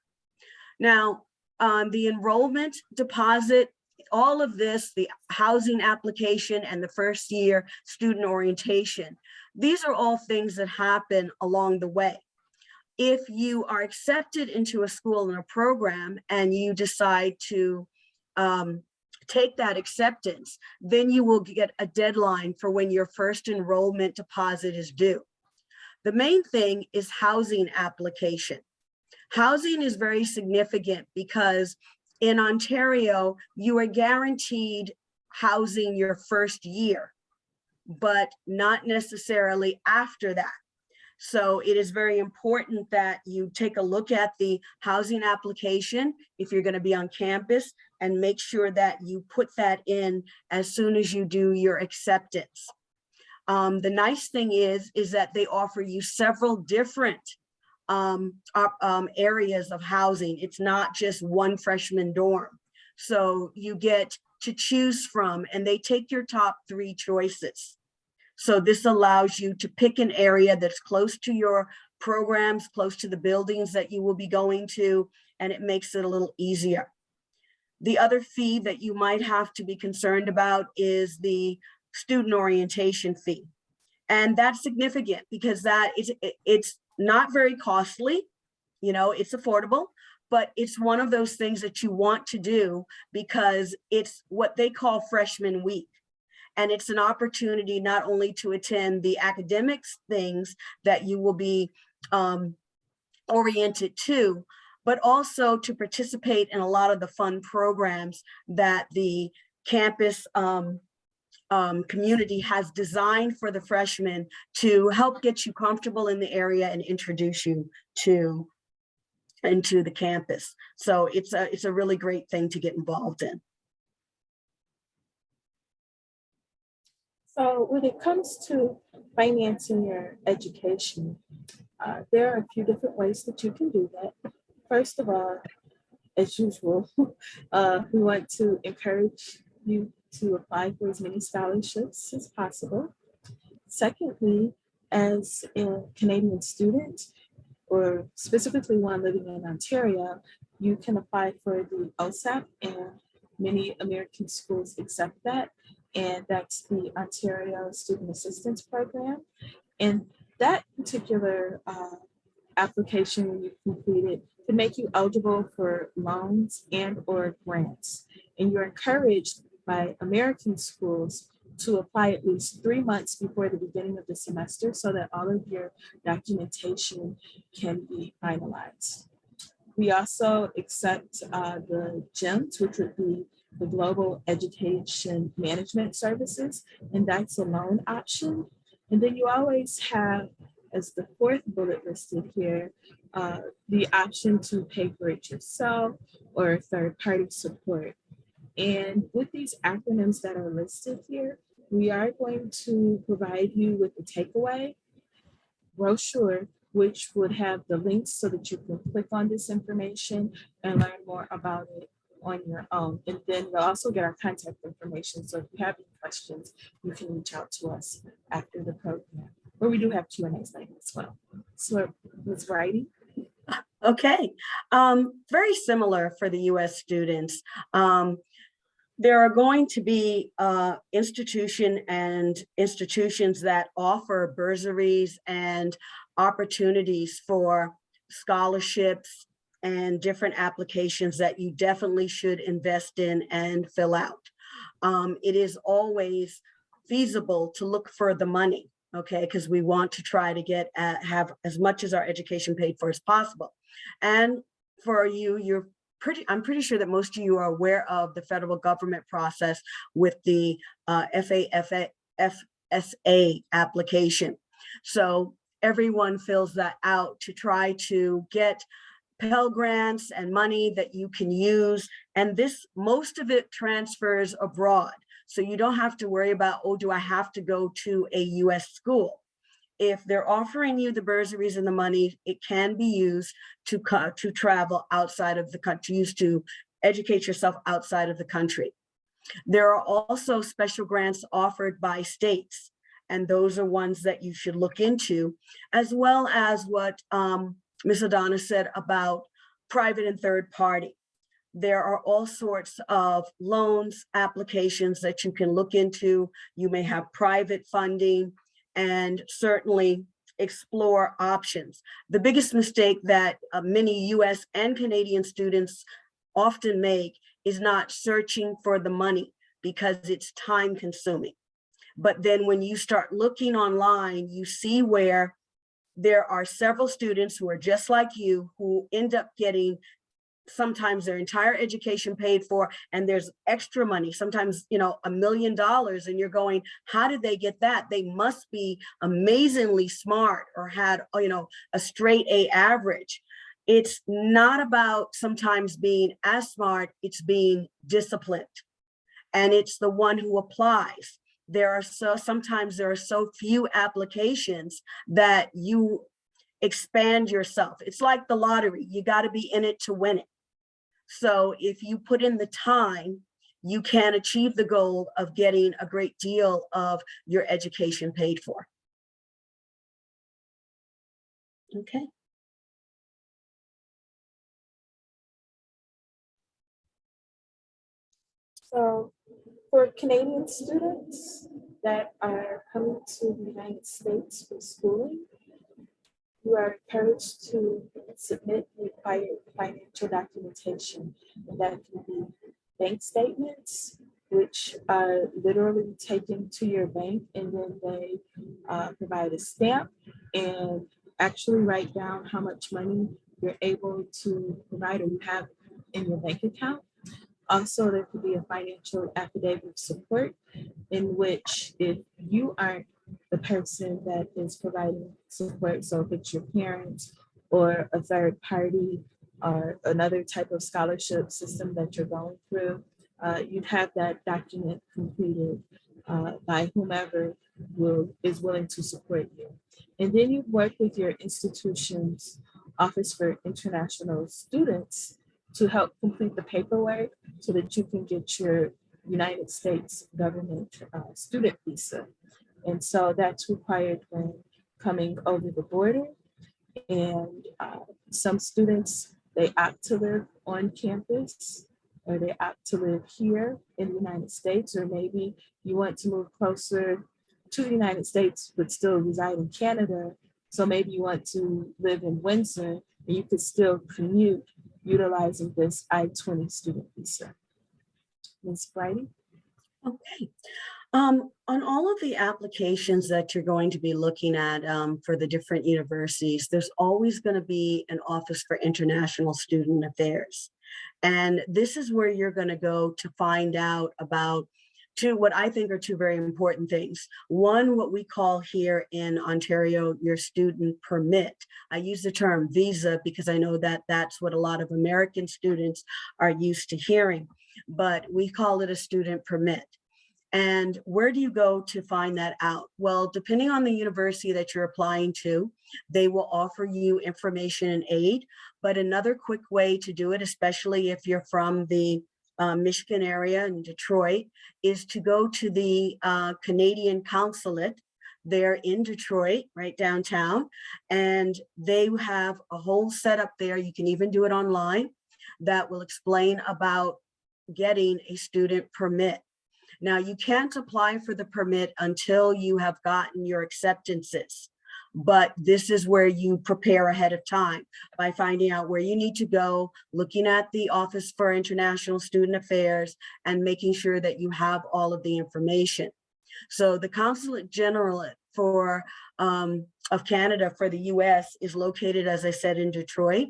[SPEAKER 6] Now, the enrollment deposit, all of this, the housing application and the first year student orientation, these are all things that happen along the way. If you are accepted into a school and a program and you decide to take that acceptance, then you will get a deadline for when your first enrollment deposit is due. The main thing is housing application. Housing is very significant because in Ontario, you are guaranteed housing your first year, but not necessarily after that. So it is very important that you take a look at the housing application if you're going to be on campus, and make sure that you put that in as soon as you do your acceptance. The nice thing is that they offer you several different areas of housing. It's not just one freshman dorm. So you get to choose from, and they take your top 3 choices. So this allows you to pick an area that's close to your programs, close to the buildings that you will be going to, and it makes it a little easier. The other fee that you might have to be concerned about is the student orientation fee. And that's significant because it's not very costly, you know, it's affordable, but it's one of those things that you want to do because it's what they call freshman week. And it's an opportunity not only to attend the academics things that you will be oriented to, but also to participate in a lot of the fun programs that the campus community has designed for the freshmen to help get you comfortable in the area and introduce you into the campus. So it's a really great thing to get involved in.
[SPEAKER 2] So when it comes to financing your education, there are a few different ways that you can do that. First of all, as usual, we want to encourage you to apply for as many scholarships as possible. Secondly, as a Canadian student, or specifically one living in Ontario, you can apply for the OSAP, and many American schools accept that. And that's the Ontario Student Assistance Program. And that particular application, when you complete it, can make you eligible for loans and or grants. And you're encouraged by American schools to apply at least 3 months before the beginning of the semester so that all of your documentation can be finalized. We also accept the GEMS, which would be the Global Education Management Services, and that's a loan option. And then you always have, as the 4th bullet listed here, the option to pay for it yourself or third-party support. And with these acronyms that are listed here, we are going to provide you with the takeaway brochure, which would have the links so that you can click on this information and learn more about it on your own. And then you'll also get our contact information. So if you have any questions, you can reach out to us after the program, where we do have Q&As later as well. So Ms. Bridie.
[SPEAKER 6] Okay, very similar for the US students. There are going to be institutions that offer bursaries and opportunities for scholarships and different applications that you definitely should invest in and fill out. It is always feasible to look for the money, okay, because we want to try to have as much as our education paid for as possible. And for you, your I'm pretty sure that most of you are aware of the federal government process with the FSA application. So everyone fills that out to try to get Pell Grants and money that you can use. And this, most of it transfers abroad. So you don't have to worry about, oh, do I have to go to a US school? If they're offering you the bursaries and the money, it can be used to travel outside of the country, used to educate yourself outside of the country. There are also special grants offered by states, and those are ones that you should look into, as well as what Ms. Adana said about private and third party. There are all sorts of loans, applications that you can look into. You may have private funding, and certainly explore options. The biggest mistake that many US and Canadian students often make is not searching for the money because it's time consuming. But then when you start looking online, you see where there are several students who are just like you who end up getting sometimes their entire education paid for, and there's extra money, sometimes, you know, $1 million, and you're going, how did they get that? They must be amazingly smart or had, you know, a straight A average. It's not about sometimes being as smart, it's being disciplined. And it's the one who applies. Sometimes there are so few applications that you expand yourself. It's like the lottery. You got to be in it to win it. So if you put in the time, you can achieve the goal of getting a great deal of your education paid for. Okay.
[SPEAKER 2] So for Canadian students that are coming to the United States for schooling, you are encouraged to submit required financial documentation. And that can be bank statements, which are literally taken to your bank, and then they provide a stamp and actually write down how much money you're able to provide or you have in your bank account. Also, there could be a financial affidavit of support in which if you aren't the person that is providing support, so if it's your parents or a third party or another type of scholarship system that you're going through, you'd have that document completed by whomever is willing to support you. And then you work with your institution's Office for International Students to help complete the paperwork so that you can get your United States government student visa. And so that's required when coming over the border. And some students, they opt to live on campus, or they opt to live here in the United States, or maybe you want to move closer to the United States, but still reside in Canada. So maybe you want to live in Windsor, and you could still commute utilizing this I-20 student visa. Ms. Friday?
[SPEAKER 6] Okay. On all of the applications that you're going to be looking at for the different universities, there's always going to be an Office for International Student Affairs. And this is where you're going to go to find out about what I think are two very important things. One, what we call here in Ontario, your student permit. I use the term visa because I know that that's what a lot of American students are used to hearing, but we call it a student permit. And where do you go to find that out? Well, depending on the university that you're applying to, they will offer you information and aid. But another quick way to do it, especially if you're from the Michigan area in Detroit, is to go to the Canadian consulate there in Detroit, right downtown. And they have a whole setup there. You can even do it online that will explain about getting a student permit. Now, you can't apply for the permit until you have gotten your acceptances, but this is where you prepare ahead of time by finding out where you need to go, looking at the Office for International Student Affairs, and making sure that you have all of the information. So the Consulate General of Canada for the US is located, as I said, in Detroit.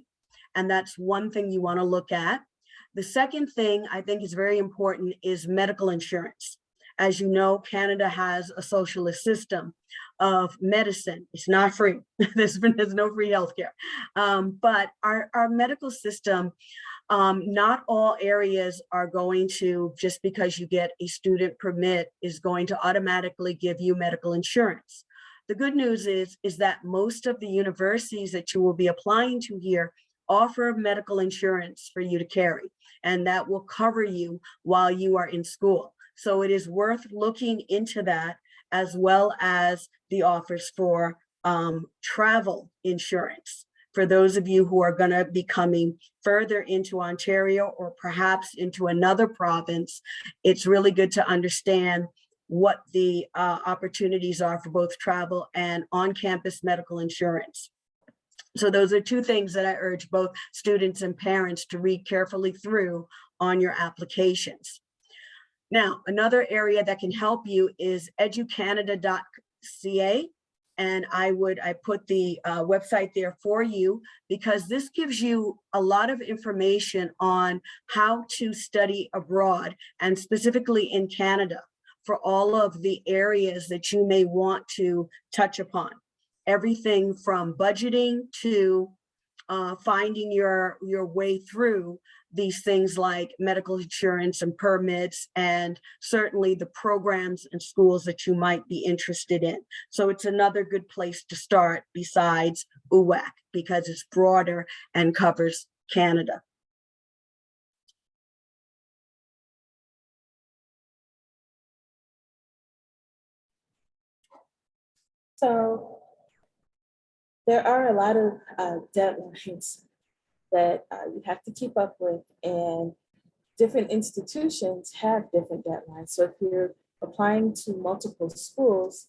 [SPEAKER 6] And that's one thing you want to look at. The second thing I think is very important is medical insurance. As you know, Canada has a socialist system of medicine. It's not free. There's no free healthcare. But our medical system, not all areas are going to, just because you get a student permit, is going to automatically give you medical insurance. The good news is that most of the universities that you will be applying to here offer medical insurance for you to carry, and that will cover you while you are in school. So it is worth looking into that, as well as the offers for travel insurance. For those of you who are going to be coming further into Ontario or perhaps into another province, it's really good to understand what the opportunities are for both travel and on-campus medical insurance. So those are two things that I urge both students and parents to read carefully through on your applications. Now, another area that can help you is educanada.ca. And I put the website there for you, because this gives you a lot of information on how to study abroad, and specifically in Canada, for all of the areas that you may want to touch upon. Everything from budgeting to finding your way through these things like medical insurance and permits, and certainly the programs and schools that you might be interested in. So it's another good place to start besides UWAC, because it's broader and covers Canada.
[SPEAKER 2] So there are a lot of deadlines that you have to keep up with, and different institutions have different deadlines. So if you're applying to multiple schools,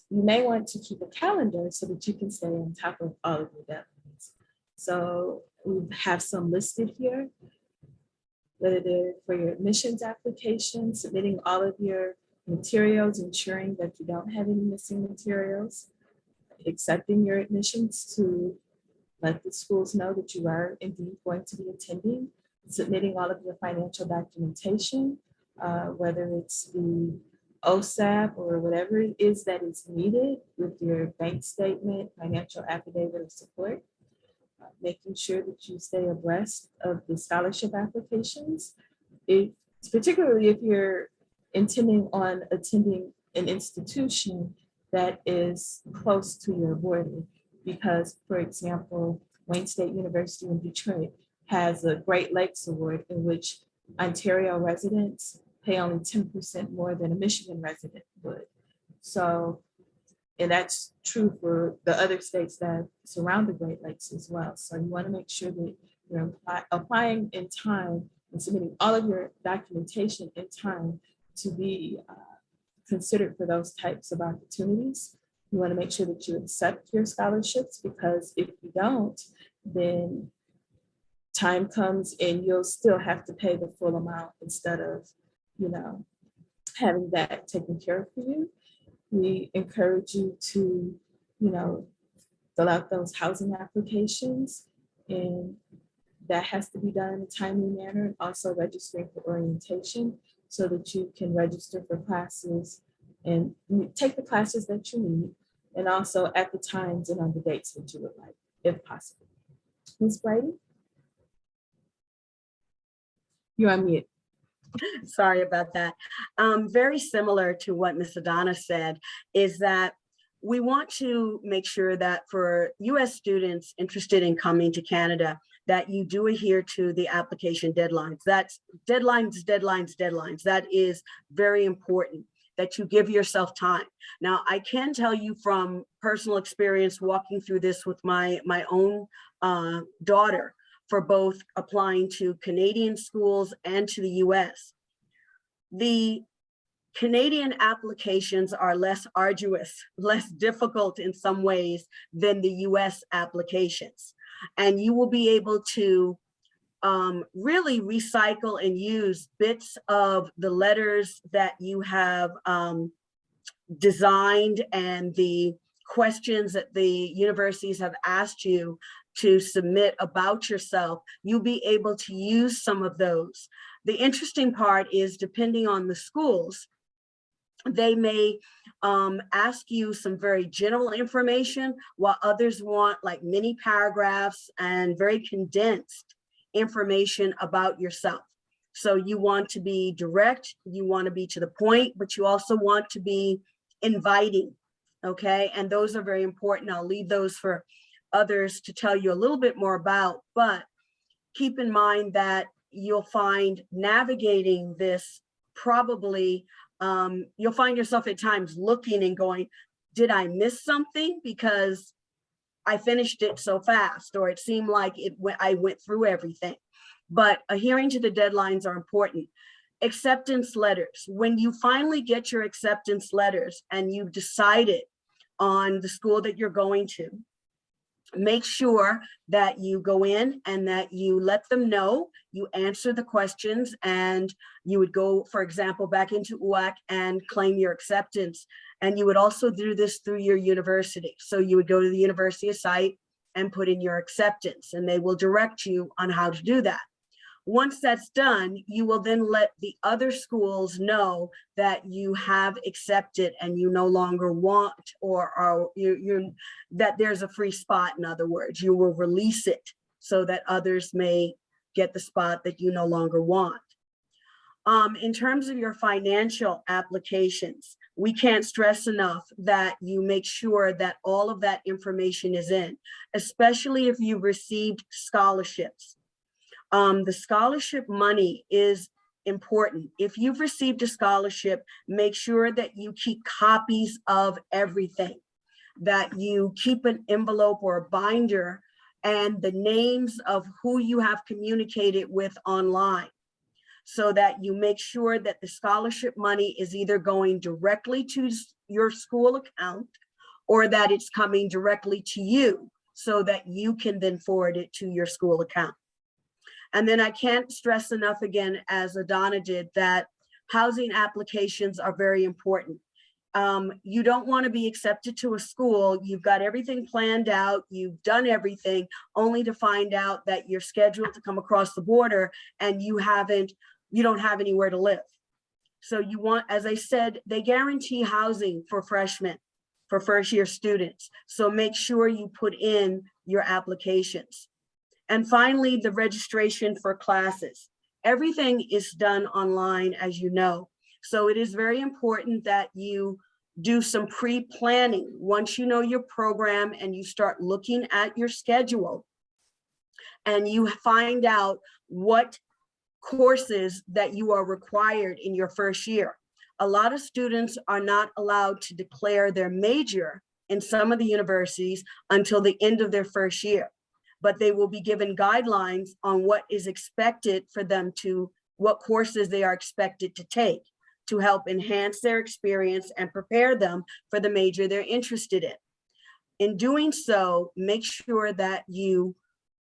[SPEAKER 2] you may want to keep a calendar so that you can stay on top of all of your deadlines. So we have some listed here, whether they're for your admissions application, submitting all of your materials, ensuring that you don't have any missing materials, accepting your admissions to let the schools know that you are indeed going to be attending, submitting all of your financial documentation, whether it's the OSAP or whatever it is that is needed with your bank statement, financial affidavit of support, making sure that you stay abreast of the scholarship applications. Particularly if you're intending on attending an institution that is close to your border. Because, for example, Wayne State University in Detroit has a Great Lakes Award in which Ontario residents pay only 10% more than a Michigan resident would. So, and that's true for the other states that surround the Great Lakes as well. So you want to make sure that you're applying in time and submitting all of your documentation in time to be considered for those types of opportunities. You want to make sure that you accept your scholarships, because if you don't, then time comes and you'll still have to pay the full amount instead of, having that taken care of for you. We encourage you to, fill out those housing applications, and that has to be done in a timely manner, and also registering for orientation so that you can register for classes and take the classes that you need, and also at the times and on the dates that you would like, if possible. Ms. Brady? You're on mute.
[SPEAKER 6] Sorry about that. Very similar to what Ms. Adana said, is that we want to make sure that for US students interested in coming to Canada, that you do adhere to the application deadlines. That's deadlines. That is very important, that you give yourself time. Now, I can tell you from personal experience walking through this with my own daughter, for both applying to Canadian schools and to the US. The Canadian applications are less arduous, less difficult in some ways than the US applications. And you will be able to really recycle and use bits of the letters that you have designed and the questions that the universities have asked you to submit about yourself, you'll be able to use some of those. The interesting part is, depending on the schools, they may ask you some very general information, while others want like mini paragraphs and very condensed information about yourself. So you want to be direct, you want to be to the point, but you also want to be inviting, okay? And those are very important. I'll leave those for others to tell you a little bit more about, but keep in mind that you'll find navigating this probably, you'll find yourself at times looking and going, did I miss something? Because I finished it so fast, or it seemed like I went through everything. But adhering to the deadlines are important. Acceptance letters. When you finally get your acceptance letters and you've decided on the school that you're going to, make sure that you go in and that you let them know, you answer the questions, and you would go, for example, back into UAC and claim your acceptance. And you would also do this through your university. So you would go to the university site and put in your acceptance, and they will direct you on how to do that. Once that's done, you will then let the other schools know that you have accepted and you no longer want, or that there's a free spot. In other words, you will release it so that others may get the spot that you no longer want. In terms of your financial applications, we can't stress enough that you make sure that all of that information is in, especially if you've received scholarships. The scholarship money is important. If you've received a scholarship, make sure that you keep copies of everything, that you keep an envelope or a binder and the names of who you have communicated with online, so that you make sure that the scholarship money is either going directly to your school account or that it's coming directly to you so that you can then forward it to your school account. And then I can't stress enough again, as Adana did, that housing applications are very important. You don't want to be accepted to a school, you've got everything planned out, you've done everything, only to find out that you're scheduled to come across the border and you don't have anywhere to live. So you want, as I said, they guarantee housing for freshmen, for first year students. So make sure you put in your applications. And finally, the registration for classes. Everything is done online, as you know. So it is very important that you do some pre-planning. Once you know your program and you start looking at your schedule and you find out what courses that you are required in your first year. A lot of students are not allowed to declare their major in some of the universities until the end of their first year, but they will be given guidelines on what is expected for them to, what courses they are expected to take to help enhance their experience and prepare them for the major they're interested in. In doing so, make sure that you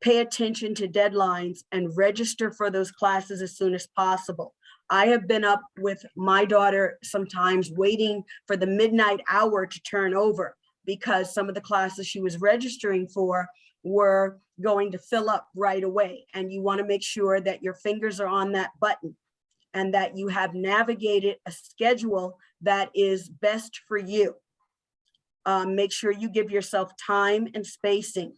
[SPEAKER 6] pay attention to deadlines and register for those classes as soon as possible. I have been up with my daughter sometimes waiting for the midnight hour to turn over because some of the classes she was registering for were going to fill up right away. And you want to make sure that your fingers are on that button and that you have navigated a schedule that is best for you. Make sure you give yourself time and spacing.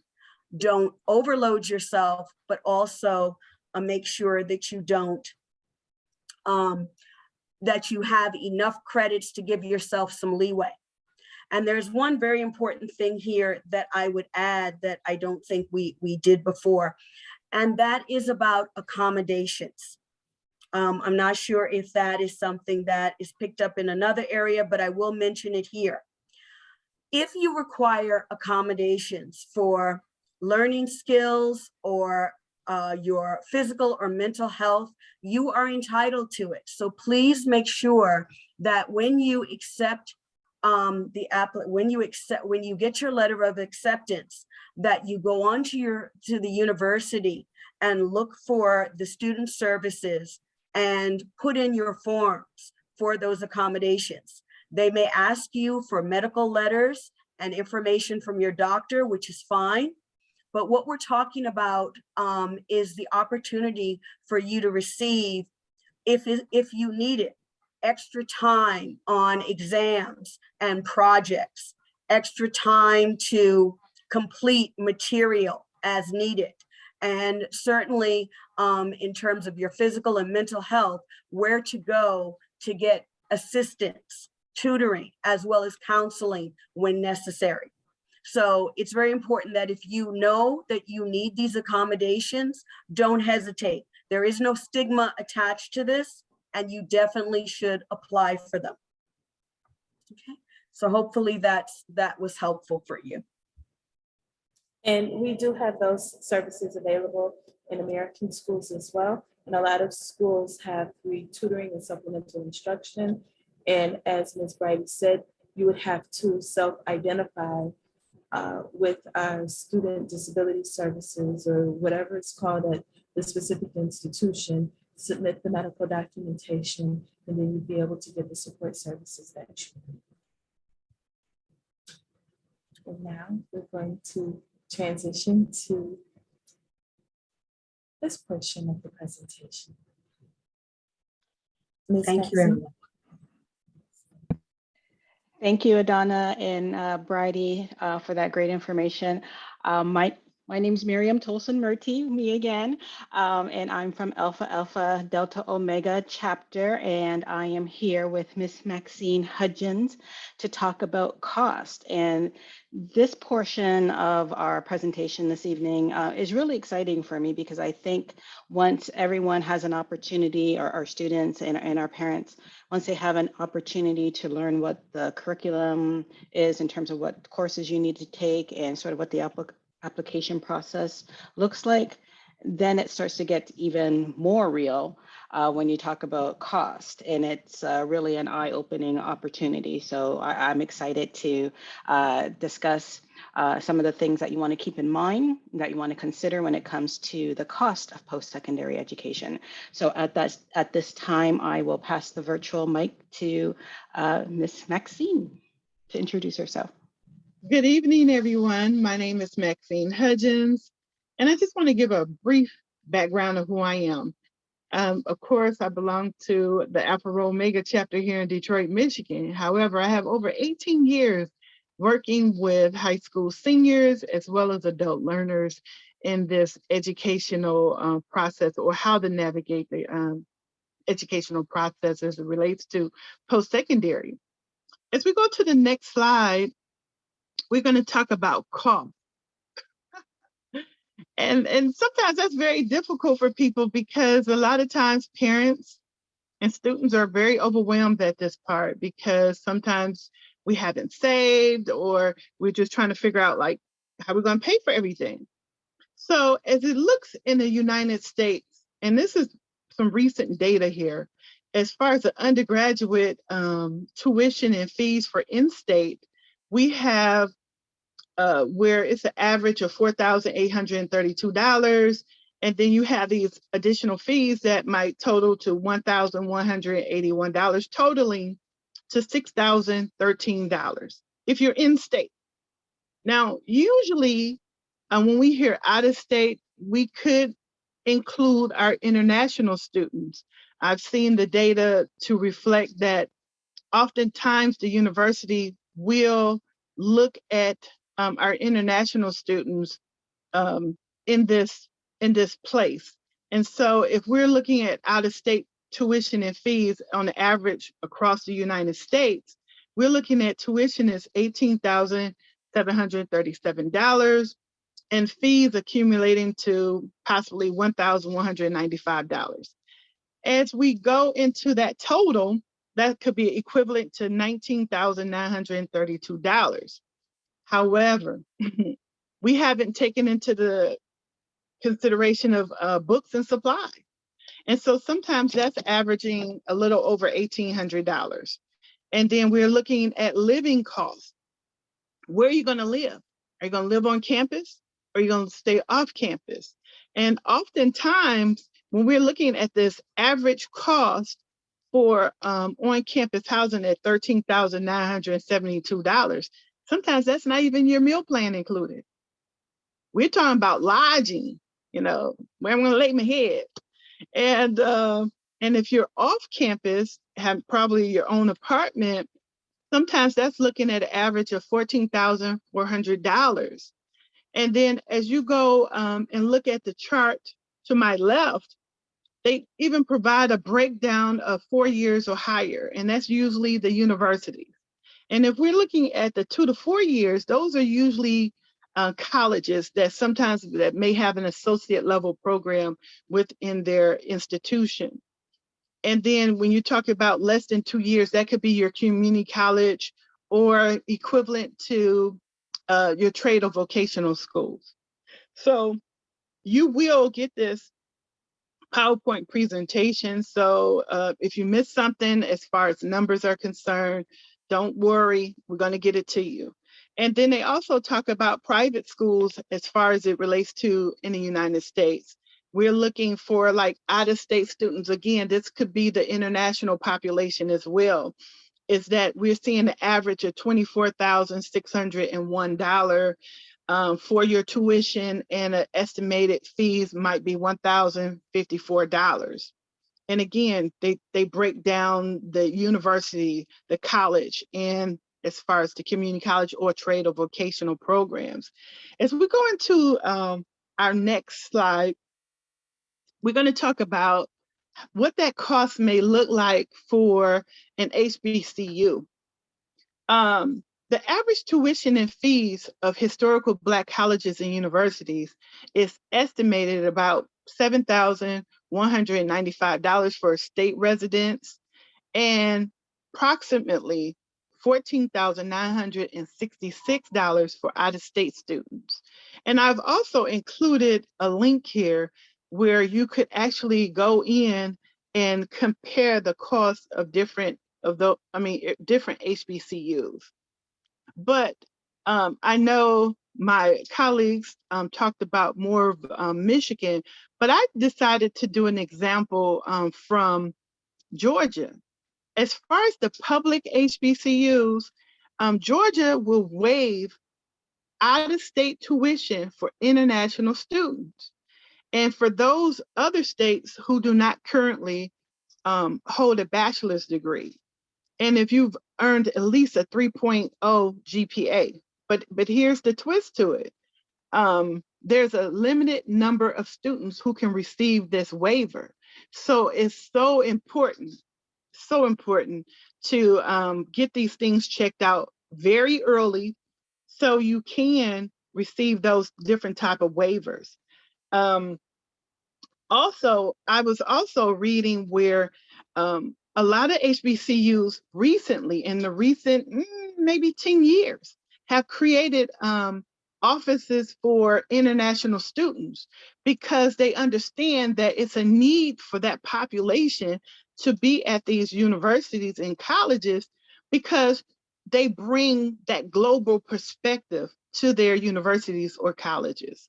[SPEAKER 6] Don't overload yourself, but also make sure that you don't, that you have enough credits to give yourself some leeway. And there's one very important thing here that I would add that I don't think we did before, and that is about accommodations. I'm not sure if that is something that is picked up in another area, but I will mention it here. If you require accommodations for learning skills or your physical or mental health, you are entitled to it. So please make sure that when you accept when you get your letter of acceptance, that you go on to the university and look for the student services and put in your forms for those accommodations. They may ask you for medical letters and information from your doctor, which is fine. But what we're talking about is the opportunity for you to receive, if you need it, extra time on exams and projects, extra time to complete material as needed. And certainly in terms of your physical and mental health, where to go to get assistance, tutoring, as well as counseling when necessary. So it's very important that if you know that you need these accommodations, don't hesitate. There is no stigma attached to this, and you definitely should apply for them. Okay, so hopefully that was helpful for you.
[SPEAKER 2] And we do have those services available in American schools as well. And a lot of schools have free tutoring and supplemental instruction. And as Ms. Brighty said, you would have to self-identify with our student disability services or whatever it's called at the specific institution, submit the medical documentation, and then you'd be able to get the support services that you need. And now we're going to transition to this portion of the presentation. Ms.
[SPEAKER 6] Thank you,
[SPEAKER 2] Maxine?
[SPEAKER 6] everyone.
[SPEAKER 5] Thank you, Adana and Bridie, for that great information. My name is Miriam Tolson-Murty, me again, and I'm from Alpha Alpha Delta Omega chapter, and I am here with Miss Maxine Hudgens to talk about cost. And this portion of our presentation this evening is really exciting for me because I think once everyone has an opportunity, or our students and our parents, once they have an opportunity to learn what the curriculum is in terms of what courses you need to take and sort of what the application process looks like, then it starts to get even more real when you talk about cost. And it's really an eye-opening opportunity. So I'm excited to discuss some of the things that you want to keep in mind, that you want to consider when it comes to the cost of post-secondary education. So at this time, I will pass the virtual mic to Ms. Maxine to introduce herself.
[SPEAKER 3] Good evening, everyone. My name is Maxine Hudgens, and I just want to give a brief background of who I am. Of course, I belong to the Alpha Rho Omega chapter here in Detroit, Michigan. However, I have over 18 years working with high school seniors as well as adult learners in this educational process, or how to navigate the educational process as it relates to post-secondary. As we go to the next slide, we're going to talk about cost. And sometimes that's very difficult for people because a lot of times parents and students are very overwhelmed at this part because sometimes we haven't saved, or we're just trying to figure out like how we're going to pay for everything. So as it looks in the United States, and this is some recent data here, as far as the undergraduate tuition and fees for in-state, we have where it's an average of $4,832. And then you have these additional fees that might total to $1,181, totaling to $6,013 if you're in state. Now, usually when we hear out of state, we could include our international students. I've seen the data to reflect that oftentimes the university will look at our international students in this place. And so if we're looking at out-of-state tuition and fees on the average across the United States, we're looking at tuition is $18,737 and fees accumulating to possibly $1,195. As we go into that total, that could be equivalent to $19,932. However, we haven't taken into the consideration of books and supplies. And so sometimes that's averaging a little over $1,800. And then we're looking at living costs. Where are you going to live? Are you going to live on campus, or are you going to stay off campus? And oftentimes, when we're looking at this average cost for on-campus housing at $13,972, sometimes that's not even your meal plan included. We're talking about lodging, where I'm going to lay my head. And if you're off campus, have probably your own apartment, sometimes that's looking at an average of $14,400. And then as you go and look at the chart to my left, they even provide a breakdown of 4 years or higher, and that's usually the universities. And if we're looking at the 2 to 4 years, those are usually colleges that may have an associate level program within their institution. And then when you talk about less than 2 years, that could be your community college or equivalent to your trade or vocational schools. So you will get this PowerPoint presentation. So if you miss something as far as numbers are concerned, don't worry, we're going to get it to you. And then they also talk about private schools as far as it relates to in the United States. We're looking for like out-of-state students. Again, this could be the international population as well, is that we're seeing an average of $24,601 for your tuition, and an estimated fees might be $1,054. And again, they break down the university, the college, and as far as the community college or trade or vocational programs. As we go into our next slide, we're going to talk about what that cost may look like for an HBCU. The average tuition and fees of historical Black colleges and universities is estimated at about $7,195 for state residents and approximately $14,966 for out-of-state students. And I've also included a link here where you could actually go in and compare the cost of different HBCUs. But I know my colleagues talked about more of Michigan, but I decided to do an example from Georgia. As far as the public HBCUs, Georgia will waive out-of-state tuition for international students. And for those other states who do not currently hold a bachelor's degree, and if you've earned at least a 3.0 GPA. But here's the twist to it. There's a limited number of students who can receive this waiver. So it's so important to get these things checked out very early so you can receive those different type of waivers. Also, I was also reading where a lot of HBCUs recently, in the recent maybe 10 years, have created offices for international students because they understand that it's a need for that population to be at these universities and colleges because they bring that global perspective to their universities or colleges.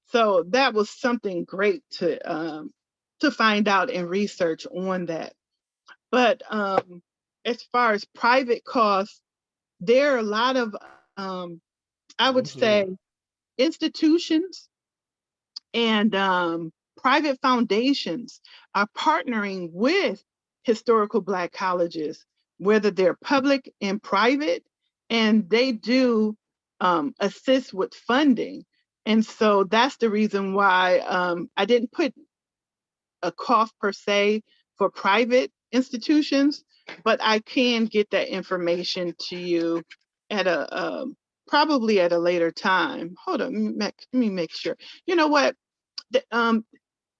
[SPEAKER 3] So that was something great to find out and research on that. But as far as private costs, there are a lot of, I would say, institutions and private foundations are partnering with historical Black colleges, whether they're public and private, and they do assist with funding. And so that's the reason why I didn't put a cost per se for private institutions, but I can get that information to you at a probably at a later time. Hold on, let me make sure. You know what? Let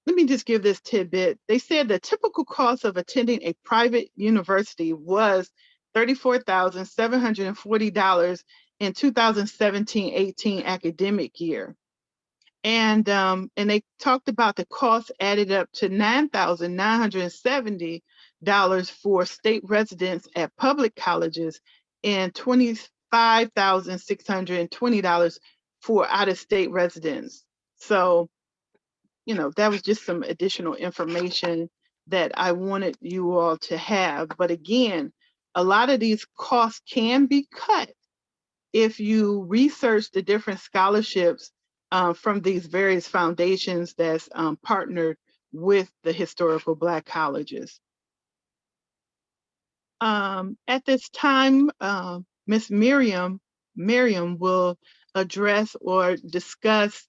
[SPEAKER 3] me just give this tidbit. They said the typical cost of attending a private university was $34,740 in 2017-18 academic year. And they talked about the cost added up to $9,970 for state residents at public colleges and $25,620 for out-of-state residents. So, that was just some additional information that I wanted you all to have. But again, a lot of these costs can be cut if you research the different scholarships from these various foundations that's partnered with the historical Black colleges. At this time, Ms. Miriam will address or discuss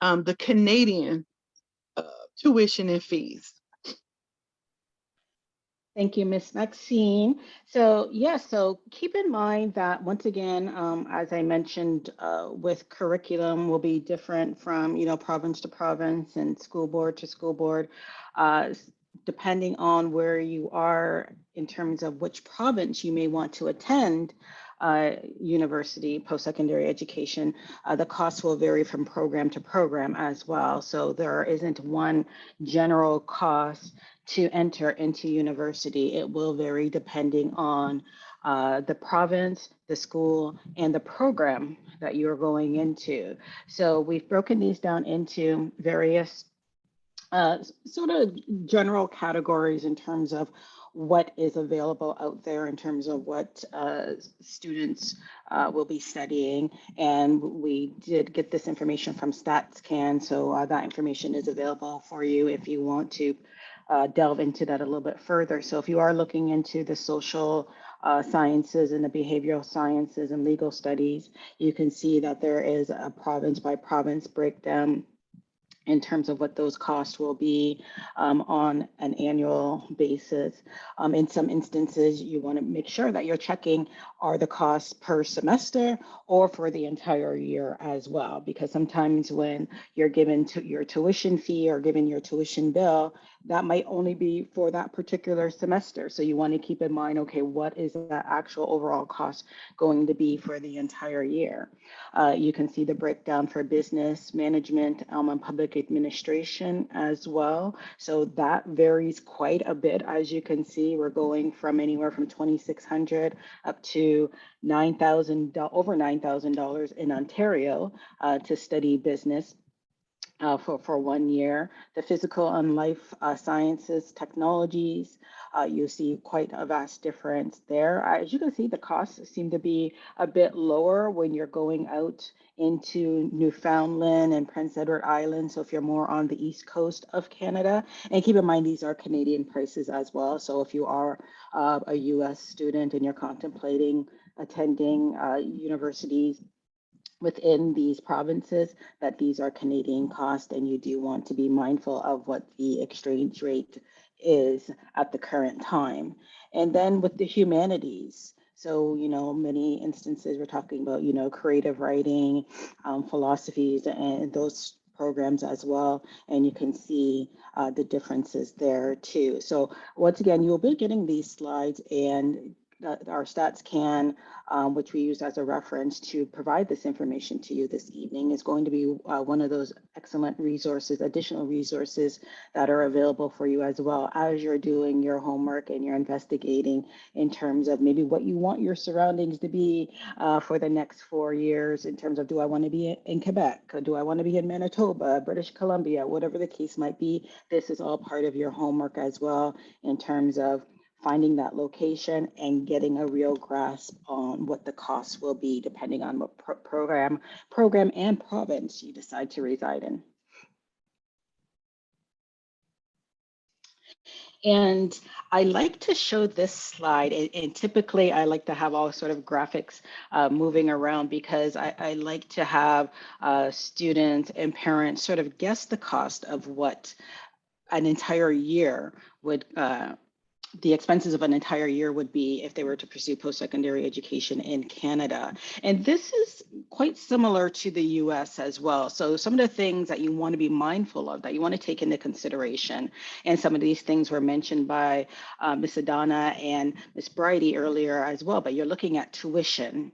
[SPEAKER 3] the Canadian tuition and fees.
[SPEAKER 5] Thank you, Ms. Maxine. So yes, so keep in mind that once again, as I mentioned, with curriculum will be different from, province to province and school board to school board, depending on where you are in terms of which province you may want to attend university, post-secondary education. The costs will vary from program to program as well. So there isn't one general cost to enter into university. It will vary depending on the province, the school, and the program that you're going into. So we've broken these down into various sort of general categories in terms of what is available out there in terms of what students will be studying. And we did get this information from StatsCan, so that information is available for you if you want to delve into that a little bit further. So if you are looking into the social sciences and the behavioral sciences and legal studies, you can see that there is a province by province breakdown in terms of what those costs will be on an annual basis. In some instances, you want to make sure that you're checking are the costs per semester or for the entire year as well, because sometimes when you're given to your tuition fee or given your tuition bill, that might only be for that particular semester. So you want to keep in mind, okay, what is that actual overall cost going to be for the entire year? You can see the breakdown for business management and public administration as well. So that varies quite a bit. As you can see, we're going from anywhere from $2,600 up to over $9,000 in Ontario to study business. For 1 year. The physical and life sciences technologies, you see quite a vast difference there. As you can see, the costs seem to be a bit lower when you're going out into Newfoundland and Prince Edward Island. So if you're more on the east coast of Canada, and keep in mind, these are Canadian prices as well. So if you are a US student and you're contemplating attending universities within these provinces, that these are Canadian costs, and you do want to be mindful of what the exchange rate is at the current time. And then with the humanities, so, many instances we're talking about, creative writing, philosophies, and those programs as well. And you can see the differences there too. So once again, you'll be getting these slides, and our StatsCan, which we use as a reference to provide this information to you this evening, is going to be one of those excellent resources, additional resources that are available for you as well as you're doing your homework and you're investigating in terms of maybe what you want your surroundings to be for the next 4 years, in terms of, do I want to be in Quebec? Or do I want to be in Manitoba, British Columbia, whatever the case might be? This is all part of your homework as well, in terms of finding that location and getting a real grasp on what the costs will be depending on what program and province you decide to reside in. And I like to show this slide, and typically I like to have all sort of graphics moving around, because I like to have students and parents sort of guess the cost of what an entire year would the expenses of an entire year would be if they were to pursue post-secondary education in Canada. And this is quite similar to the US as well. So some of the things that you want to be mindful of, that you want to take into consideration, and some of these things were mentioned by Ms. Adana and Ms. Bridie earlier as well, but you're looking at tuition,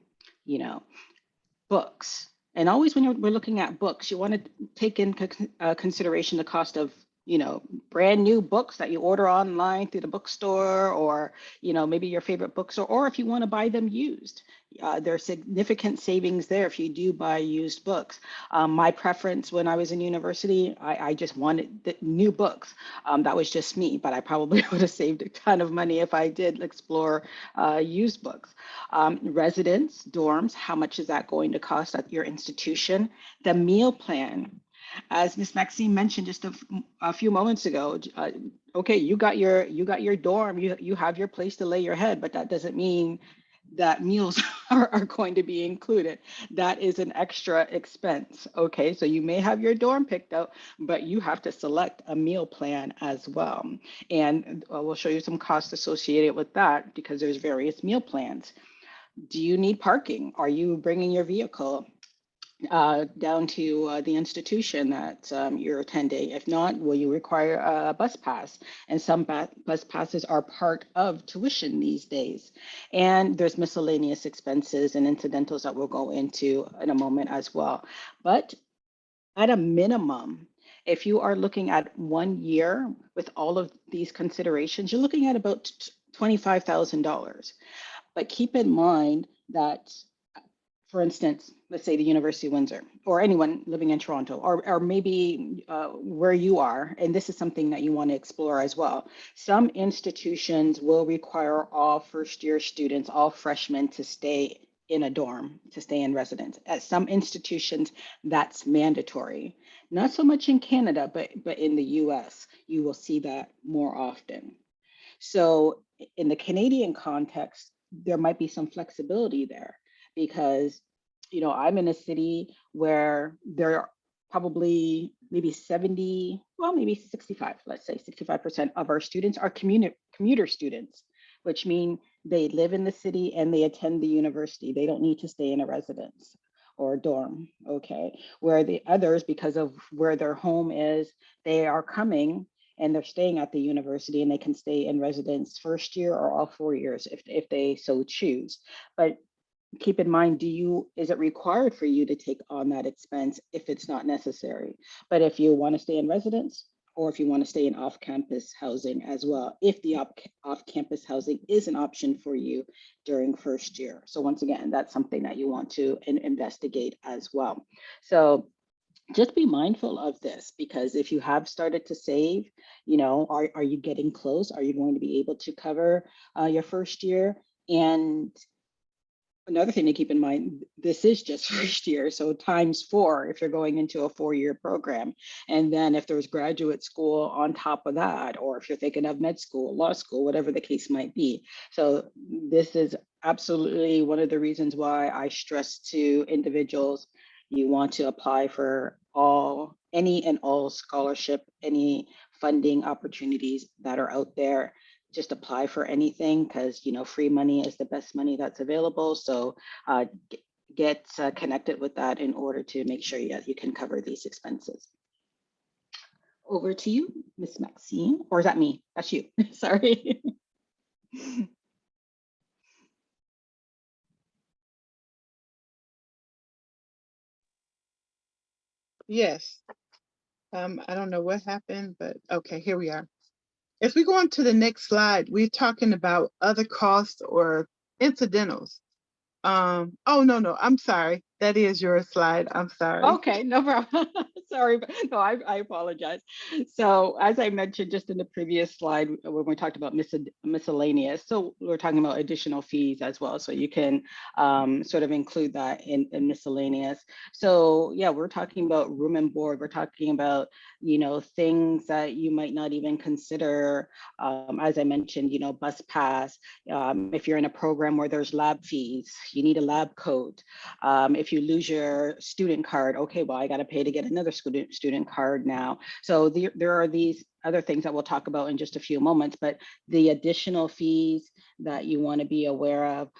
[SPEAKER 5] books. And always when we're looking at books, you want to take into consideration the cost of brand new books that you order online through the bookstore, or, maybe your favorite bookstore, or if you want to buy them used. There's significant savings there if you do buy used books. My preference when I was in university, I just wanted the new books. That was just me, but I probably would have saved a ton of money if I did explore used books. Residence, dorms, how much is that going to cost at your institution? The meal plan. As Ms. Maxine mentioned just a few moments ago, okay, you got your dorm, you have your place to lay your head, but that doesn't mean that meals are going to be included. That is an extra expense. Okay, so you may have your dorm picked out, but you have to select a meal plan as well. And we'll show you some costs associated with that because there's various meal plans. Do you need parking? Are you bringing your vehicle down to the institution that you're attending? If not, will you require a bus pass? And some bus passes are part of tuition these days. And there's miscellaneous expenses and incidentals that we'll go into in a moment as well. But at a minimum, if you are looking at 1 year with all of these considerations, you're looking at about $25,000. But keep in mind that, for instance, let's say the University of Windsor, or anyone living in Toronto, or maybe where you are, and this is something that you want to explore as well. Some institutions will require all first-year students, all freshmen, to stay in a dorm, to stay in residence. At some institutions, that's mandatory. Not so much in Canada, but in the US, you will see that more often. So in the Canadian context, there might be some flexibility there because, I'm in a city where there are probably maybe 70, well, maybe 65, let's say 65% of our students are commuter students, which mean they live in the city and they attend the university. They don't need to stay in a residence or a dorm, okay? Where the others, because of where their home is, they are coming and they're staying at the university and they can stay in residence first year or all 4 years if they so choose. But keep in mind, is it required for you to take on that expense if it's not necessary? But if you want to stay in residence, or if you want to stay in off-campus housing as well, if the off-campus housing is an option for you during first year. So once again, that's something that you want to investigate as well. So just be mindful of this, because if you have started to save, are you getting close? Are you going to be able to cover your first year? And another thing to keep in mind, this is just first year, so ×4 if you're going into a 4-year program. And then if there's graduate school on top of that, or if you're thinking of med school, law school, whatever the case might be. So this is absolutely one of the reasons why I stress to individuals, you want to apply for any and all scholarship, any funding opportunities that are out there. Just apply for anything because, free money is the best money that's available. So get connected with that in order to make sure that you can cover these expenses. Over to you, Ms. Maxine, or is that me? That's you, sorry.
[SPEAKER 3] Yes. I don't know what happened, but okay, here we are. As we go on to the next slide, we're talking about other costs or incidentals. Oh, no, I'm sorry. That is your slide. I'm sorry.
[SPEAKER 5] Okay, no problem. Sorry, but no, I apologize. So as I mentioned just in the previous slide, when we talked about miscellaneous, so we're talking about additional fees as well. So you can sort of include that in miscellaneous. So yeah, we're talking about room and board. We're talking about, things that you might not even consider. As I mentioned, bus pass. If you're in a program where there's lab fees, you need a lab coat. If you lose your student card, okay, well, I got to pay to get another student card now. So there are these other things that we'll talk about in just a few moments, but the additional fees that you want to be aware of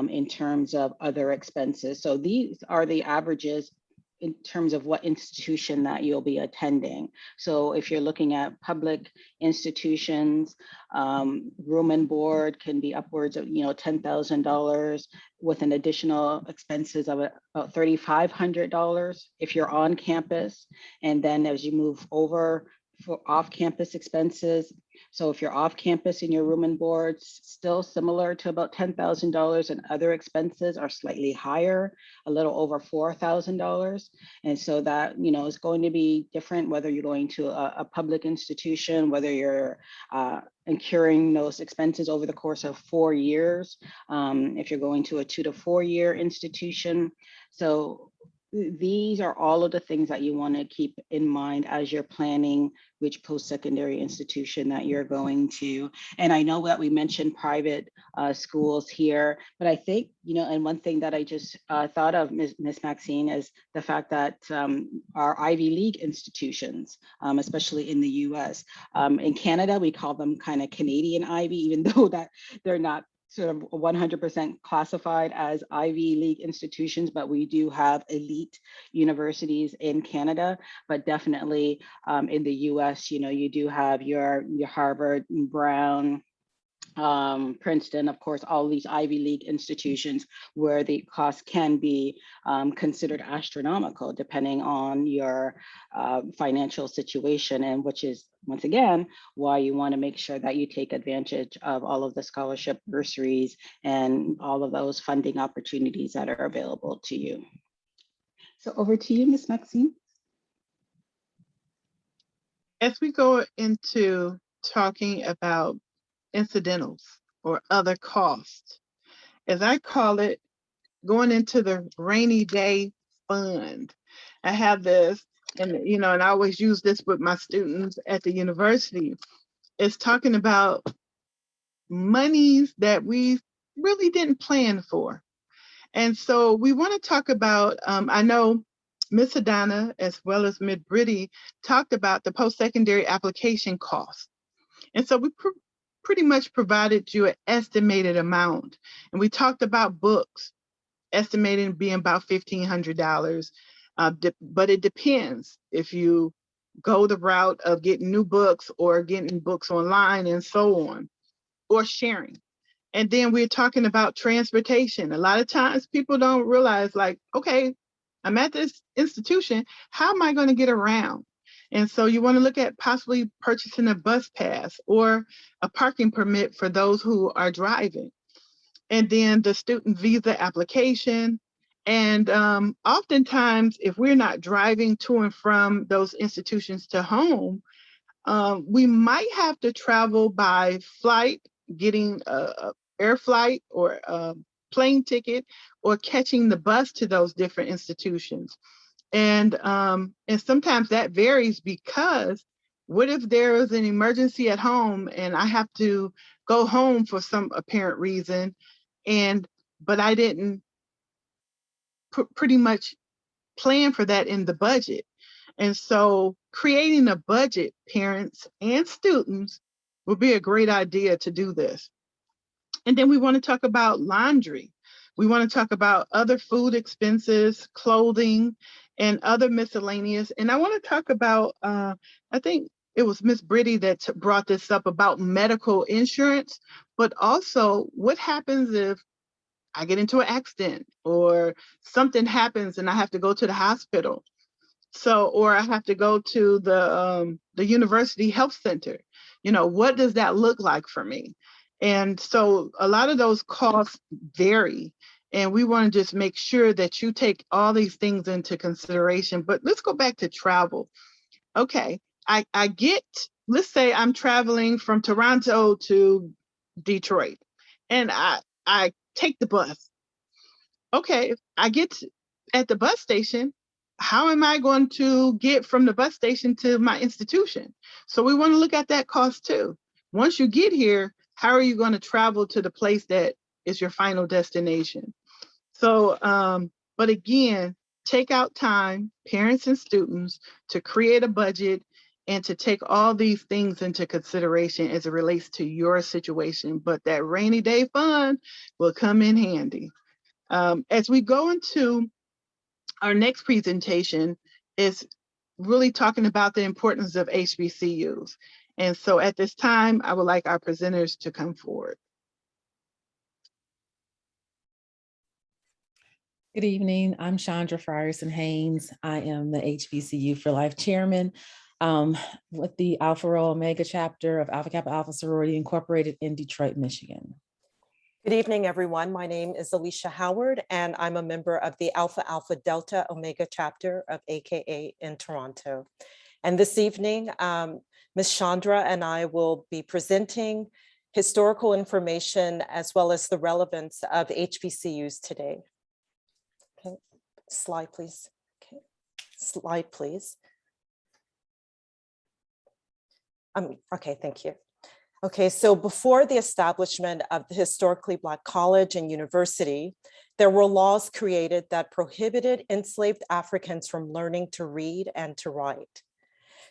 [SPEAKER 5] in terms of other expenses. So these are the averages in terms of what institution that you'll be attending. So if you're looking at public institutions, room and board can be upwards of $10,000 with an additional expenses of about $3,500 if you're on campus. And then as you move over for off-campus expenses. So if you're off campus in your room and boards, still similar to about $10,000, and other expenses are slightly higher, a little over $4,000. And so that, is going to be different whether you're going to a public institution, whether you're incurring those expenses over the course of 4 years, if you're going to a 2 to 4 year institution. So these are all of the things that you want to keep in mind as you're planning which post-secondary institution that you're going to. And I know that we mentioned private schools here, but I think, and one thing that I just thought of, Ms. Maxine, is the fact that our Ivy League institutions, especially in the US, in Canada, we call them kind of Canadian Ivy, even though that they're not sort of 100% classified as Ivy League institutions, but we do have elite universities in Canada. But definitely in the US, you do have your Harvard, Brown, Princeton, of course, all these Ivy League institutions where the cost can be considered astronomical depending on your financial situation, and which is, once again, why you want to make sure that you take advantage of all of the scholarship bursaries and all of those funding opportunities that are available to you. So over to you, Ms. Maxine.
[SPEAKER 3] As we go into talking about incidentals or other costs, as I call it, going into the rainy day fund. I have this, and and I always use this with my students at the university. It's talking about monies that we really didn't plan for. And so we want to talk about, I know Ms. Adana as well as Ms. Britti talked about the post-secondary application cost. And so we pretty much provided you an estimated amount. And we talked about books, estimating being about $1,500. But it depends if you go the route of getting new books or getting books online and so on, or sharing. And then we're talking about transportation. A lot of times people don't realize, like, okay, I'm at this institution, how am I going to get around? And so you want to look at possibly purchasing a bus pass or a parking permit for those who are driving. And then the student visa application. And oftentimes, if we're not driving to and from those institutions to home, we might have to travel by flight, getting a air flight or a plane ticket, or catching the bus to those different institutions. And sometimes that varies, because what if there is an emergency at home and I have to go home for some apparent reason, but I didn't pretty much plan for that in the budget. And so creating a budget, parents and students, would be a great idea to do this. And then we want to talk about laundry. We want to talk about other food expenses, clothing, and other miscellaneous. And I want to talk about, I think it was Miss Britti that brought this up about medical insurance, but also what happens if I get into an accident or something happens and I have to go to the hospital. So, or I have to go to the university health center. What does that look like for me? And so a lot of those costs vary. And we want to just make sure that you take all these things into consideration. But let's go back to travel. Okay, let's say I'm traveling from Toronto to Detroit, and I take the bus. Okay, I get at the bus station. How am I going to get from the bus station to my institution? So we want to look at that cost too. Once you get here, how are you going to travel to the place that is your final destination? So, but again, take out time, parents and students, to create a budget and to take all these things into consideration as it relates to your situation. But that rainy day fund will come in handy. As we go into our next presentation, is really talking about the importance of HBCUs. And so at this time, I would like our presenters to come forward.
[SPEAKER 7] Good evening. I'm Chandra Frierson Haynes. I am the HBCU for Life Chairman. with the Alpha Rho Omega chapter of Alpha Kappa Alpha Sorority Incorporated in Detroit, Michigan.
[SPEAKER 8] Good evening, everyone. My name is Alicia Howard, and I'm a member of the Alpha Alpha Delta Omega chapter of AKA in Toronto. And this evening, Ms. Chandra and I will be presenting historical information as well as the relevance of HBCUs today. Okay, slide, please. Okay, slide, please. Okay, thank you. Okay, so before the establishment of the historically Black college and university, there were laws created that prohibited enslaved Africans from learning to read and to write.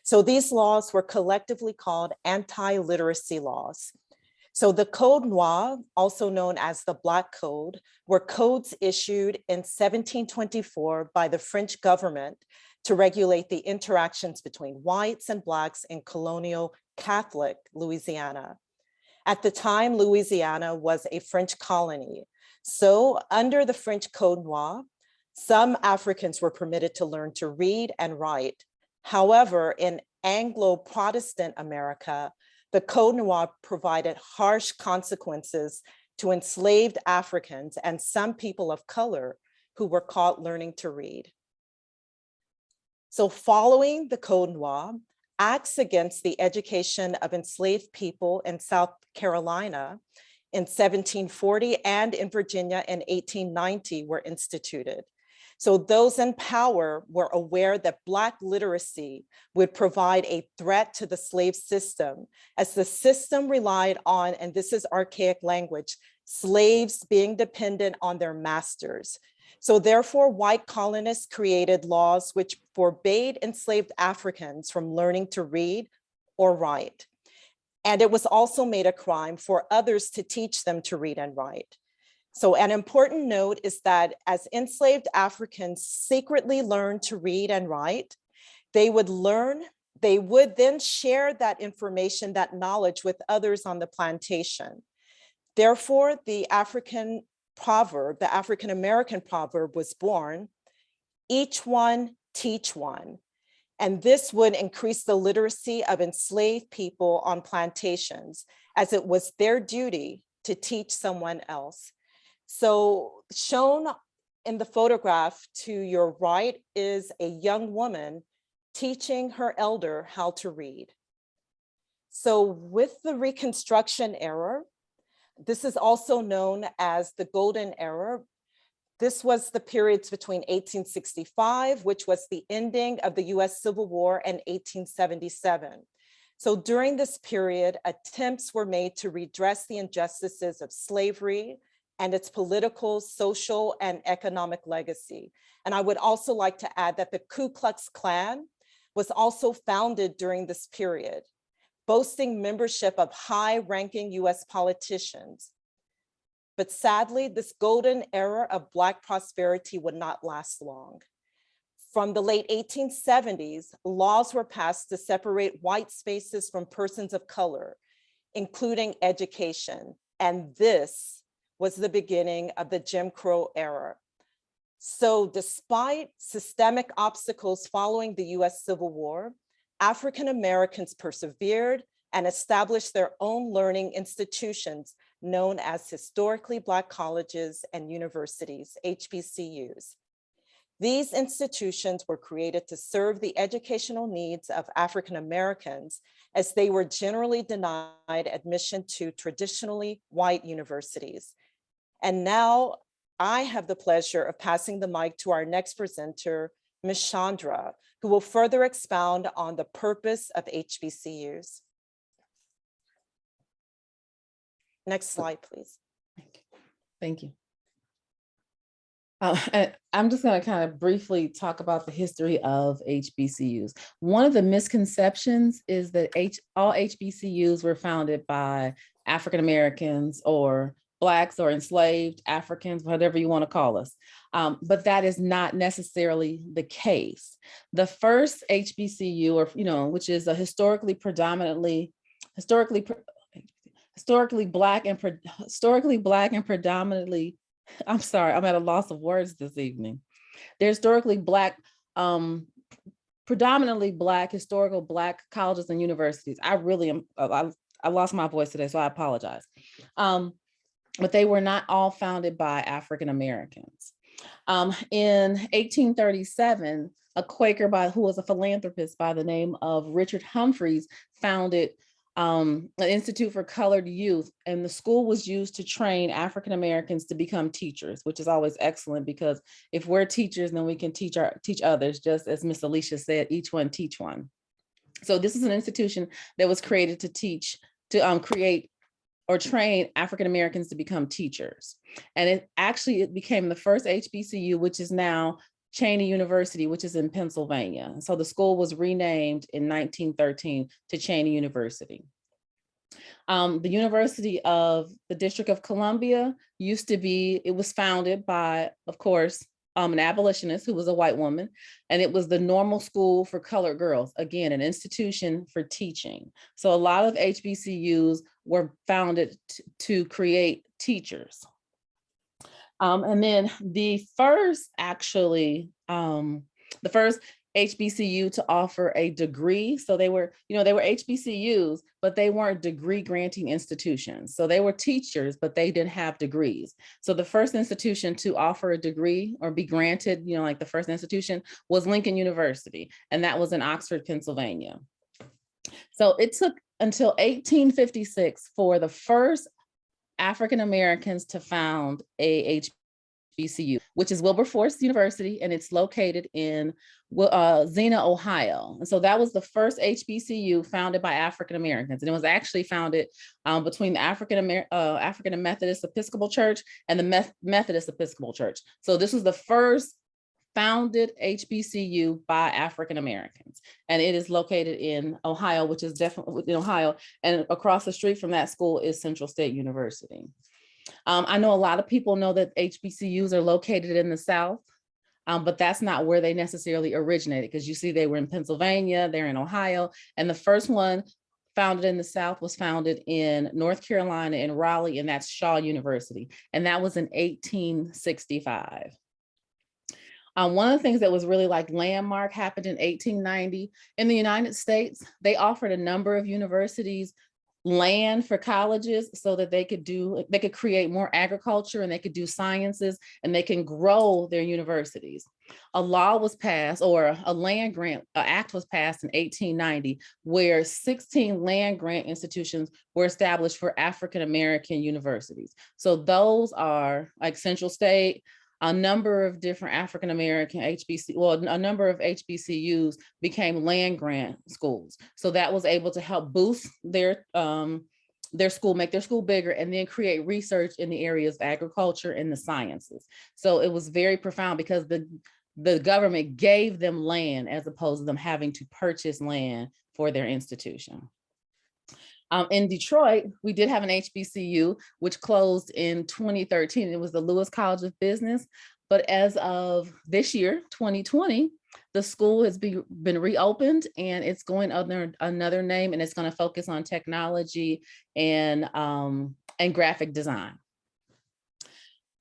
[SPEAKER 8] So these laws were collectively called anti-literacy laws. So the Code Noir, also known as the Black Code, were codes issued in 1724 by the French government to regulate the interactions between whites and Blacks in colonial Catholic Louisiana. At the time, Louisiana was a French colony. So under the French Code Noir, some Africans were permitted to learn to read and write. However, in Anglo-Protestant America, the Code Noir provided harsh consequences to enslaved Africans and some people of color who were caught learning to read. So following the Code Noir, acts against the education of enslaved people in South Carolina in 1740 and in Virginia in 1890 were instituted. So those in power were aware that Black literacy would provide a threat to the slave system, as the system relied on, and this is archaic language, slaves being dependent on their masters. So therefore, white colonists created laws which forbade enslaved Africans from learning to read or write. And it was also made a crime for others to teach them to read and write. So an important note is that as enslaved Africans secretly learned to read and write, they would then share that information, that knowledge with others on the plantation. Therefore, the African American proverb was born, each one, teach one. And this would increase the literacy of enslaved people on plantations, as it was their duty to teach someone else. So shown in the photograph to your right is a young woman teaching her elder how to read. So with the Reconstruction era, this is also known as the Golden Era. This was the periods between 1865, which was the ending of the US Civil War, and 1877. So during this period, attempts were made to redress the injustices of slavery and its political, social, and economic legacy. And I would also like to add that the Ku Klux Klan was also founded during this period, boasting membership of high-ranking US politicians. But sadly, this golden era of Black prosperity would not last long. From the late 1870s, laws were passed to separate white spaces from persons of color, including education. And this was the beginning of the Jim Crow era. So despite systemic obstacles following the US Civil War, African Americans persevered and established their own learning institutions known as historically Black colleges and universities, HBCUs. These institutions were created to serve the educational needs of African Americans, as they were generally denied admission to traditionally white universities. And now I have the pleasure of passing the mic to our next presenter, Ms. Chandra, who will further expound on the purpose of HBCUs. Next slide, please.
[SPEAKER 7] Thank you. I'm just going to kind of briefly talk about the history of HBCUs. One of the misconceptions is that all HBCUs were founded by African Americans or Blacks or enslaved Africans, whatever you want to call us. But that is not necessarily the case. The first HBCU, or which is a historically Black and predominantly, I'm sorry, I'm at a loss of words this evening. They're historically Black predominantly Black, historical Black colleges and universities. I really am, I lost my voice today, so I apologize. But they were not all founded by African Americans. In 1837, a Quaker who was a philanthropist by the name of Richard Humphreys founded an Institute for Colored Youth, and the school was used to train African Americans to become teachers, which is always excellent, because if we're teachers, then we can teach others, just as Miss Alicia said, each one teach one. So this is an institution that was created to create or train African Americans to become teachers. And it became the first HBCU, which is now Cheyney University, which is in Pennsylvania. So the school was renamed in 1913 to Cheyney University. The University of the District of Columbia it was founded by, of course, an abolitionist who was a white woman, and it was the normal school for colored girls, again, an institution for teaching. So a lot of HBCUs were founded to create teachers. And then the first HBCU to offer a degree. So they were HBCUs, but they weren't degree granting institutions. So they were teachers, but they didn't have degrees. So the first institution to offer a degree or be granted, like the first institution, was Lincoln University, and that was in Oxford, Pennsylvania. So it took until 1856 for the first African Americans to found a HBCU, which is Wilberforce University, and it's located in Xenia, Ohio. And so that was the first HBCU founded by African Americans, and it was actually founded between the African and Methodist Episcopal Church and the Methodist Episcopal Church. So this was the first founded HBCU by African Americans, and it is located in Ohio, which is definitely in Ohio, and across the street from that school is Central State University. I know a lot of people know that HBCUs are located in the South, but that's not where they necessarily originated, because you see they were in Pennsylvania, they're in Ohio, and the first one founded in the South was founded in North Carolina in Raleigh, and that's Shaw University, and that was in 1865. One of the things that was really like landmark happened in 1890 in the United States. They offered a number of universities land for colleges so that they could create more agriculture, and they could do sciences, and they can grow their universities. A law was passed, or a land grant act was passed in 1890, where 16 land grant institutions were established for African American universities. So those are like Central State, a number of different African American a number of HBCUs became land grant schools. So that was able to help boost their school, make their school bigger, and then create research in the areas of agriculture and the sciences. So it was very profound, because the government gave them land as opposed to them having to purchase land for their institution. In Detroit, we did have an HBCU, which closed in 2013. It was the Lewis College of Business. But as of this year, 2020, the school has been reopened, and it's going under another name, and it's going to focus on technology and graphic design.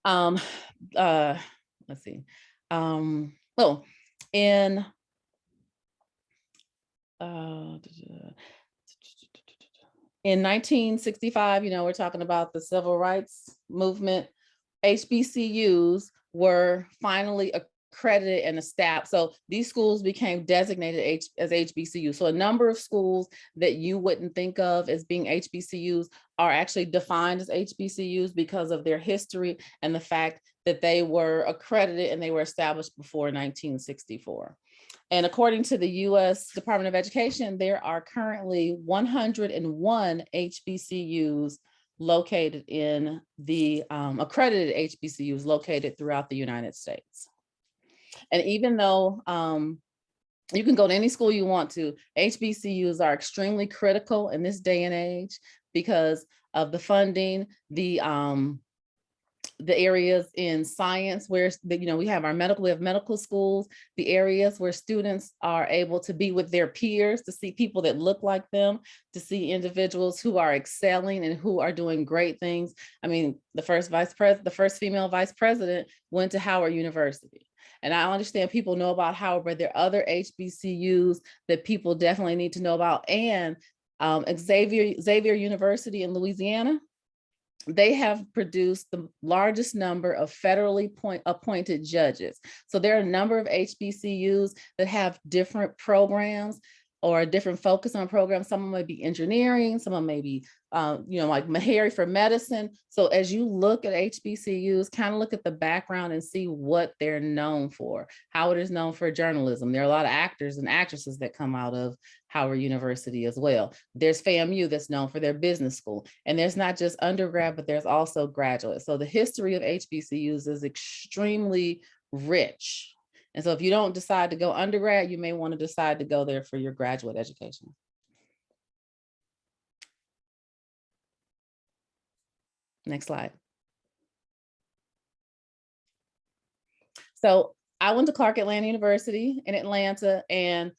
[SPEAKER 7] Let's see. In 1965, we're talking about the civil rights movement, HBCUs were finally accredited and established. So these schools became designated as HBCUs. So a number of schools that you wouldn't think of as being HBCUs are actually defined as HBCUs because of their history and the fact that they were accredited and they were established before 1964. And according to the U.S. Department of Education, there are currently 101 HBCUs located in the accredited HBCUs located throughout the United States. And even though you can go to any school you want to, HBCUs are extremely critical in this day and age because of the funding, the areas in science where we have medical schools, the areas where students are able to be with their peers, to see people that look like them, to see individuals who are excelling and who are doing great things. I mean, the first female vice president went to Howard University. And I understand people know about Howard, but there are other HBCUs that people definitely need to know about. And Xavier University in Louisiana, they have produced the largest number of federally appointed judges. So there are a number of HBCUs that have different programs or a different focus on programs. Some of them may be engineering, some of them may be, like Meharry for medicine. So as you look at HBCUs, kind of look at the background and see what they're known for. Howard is known for journalism. There are a lot of actors and actresses that come out of Howard University as well. There's FAMU that's known for their business school. And there's not just undergrad, but there's also graduate. So the history of HBCUs is extremely rich. And so if you don't decide to go undergrad, you may want to decide to go there for your graduate education. Next slide. So I went to Clark Atlanta University in Atlanta, and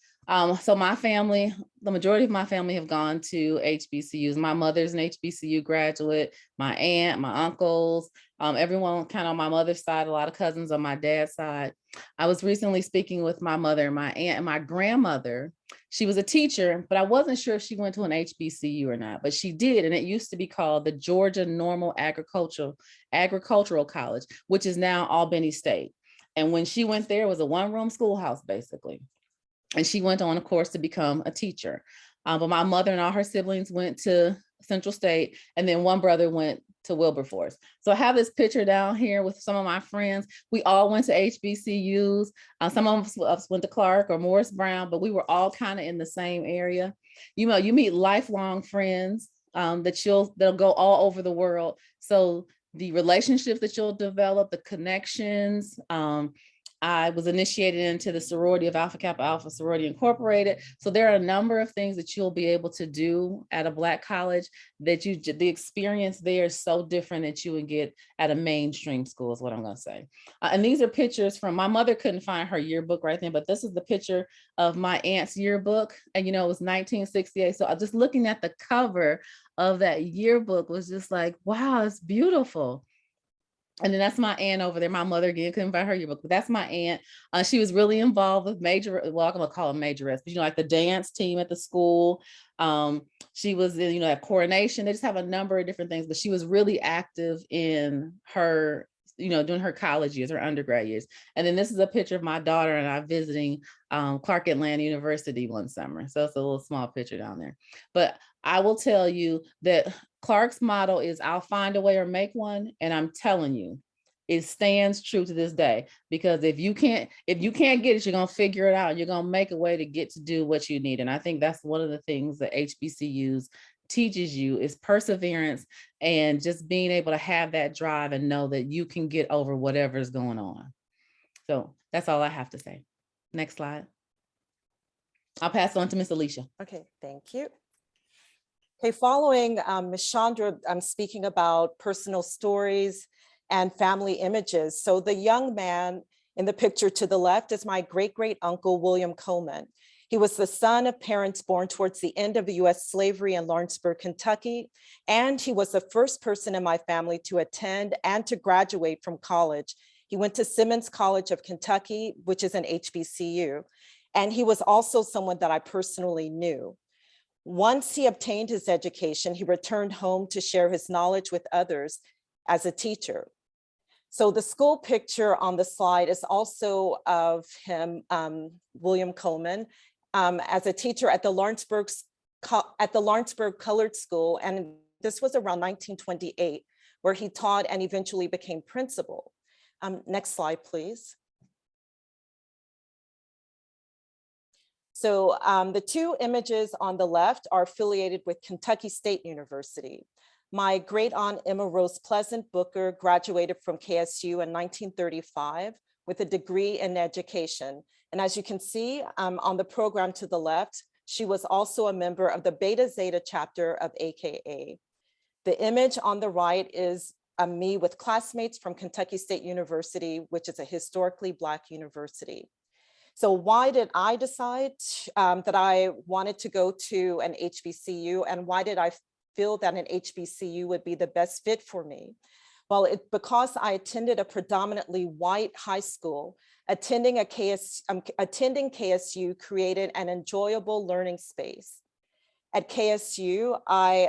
[SPEAKER 7] so my family, the majority of my family have gone to HBCUs. My mother's an HBCU graduate, my aunt, my uncles, everyone kind of on my mother's side, a lot of cousins on my dad's side. I was recently speaking with my mother, my aunt, and my grandmother. She was a teacher, but I wasn't sure if she went to an HBCU or not, but she did. And it used to be called the Georgia Normal Agricultural College, which is now Albany State. And when she went there, it was a one-room schoolhouse, basically. And she went on a course to become a teacher. But my mother and all her siblings went to Central State, and then one brother went to Wilberforce. So I have this picture down here with some of my friends. We all went to HBCUs. Some of us went to Clark or Morris Brown, but we were all kind of in the same area. You know, you meet lifelong friends that'll go all over the world. So the relationships that you'll develop, the connections. I was initiated into the sorority of Alpha Kappa Alpha Sorority Incorporated. So there are a number of things that you'll be able to do at a Black college that the experience there is so different that you would get at a mainstream school is what I'm gonna say. And these are pictures from, my mother couldn't find her yearbook right then, but this is the picture of my aunt's yearbook. And it was 1968. So just looking at the cover of that yearbook was just like, wow, it's beautiful. And then that's my aunt over there. My mother again couldn't find her yearbook, but that's my aunt. She was really involved with I'm gonna call them majorettes, but like the dance team at the school. She was in, at coronation. They just have a number of different things, but she was really active in her, during her college years, her undergrad years. And then this is a picture of my daughter and I visiting Clark Atlanta University one summer. So it's a little small picture down there. But I will tell you that Clark's motto is, I'll find a way or make one. And I'm telling you, it stands true to this day, because if you can't get it, you're going to figure it out. You're going to make a way to get to do what you need. And I think that's one of the things that HBCUs teaches you is perseverance and just being able to have that drive and know that you can get over whatever is going on. So that's all I have to say. Next slide. I'll pass on to Miss Alicia.
[SPEAKER 8] Okay, thank you. Okay, following Ms. Chandra, I'm speaking about personal stories and family images. So the young man in the picture to the left is my great-great uncle, William Coleman. He was the son of parents born towards the end of US slavery in Lawrenceburg, Kentucky, and he was the first person in my family to attend and to graduate from college. He went to Simmons College of Kentucky, which is an HBCU, and he was also someone that I personally knew. Once he obtained his education, he returned home to share his knowledge with others as a teacher. So the school picture on the slide is also of him, William Coleman, as a teacher at the Lawrenceburg Colored School. And this was around 1928, where he taught and eventually became principal. Next slide, please. So the two images on the left are affiliated with Kentucky State University. My great aunt Emma Rose Pleasant Booker graduated from KSU in 1935 with a degree in education. And as you can see on the program to the left, she was also a member of the Beta Zeta chapter of AKA. The image on the right is me with classmates from Kentucky State University, which is a historically Black university. So why did I decide that I wanted to go to an HBCU, and why did I feel that an HBCU would be the best fit for me? because I attended a predominantly white high school, attending KSU created an enjoyable learning space. At KSU, I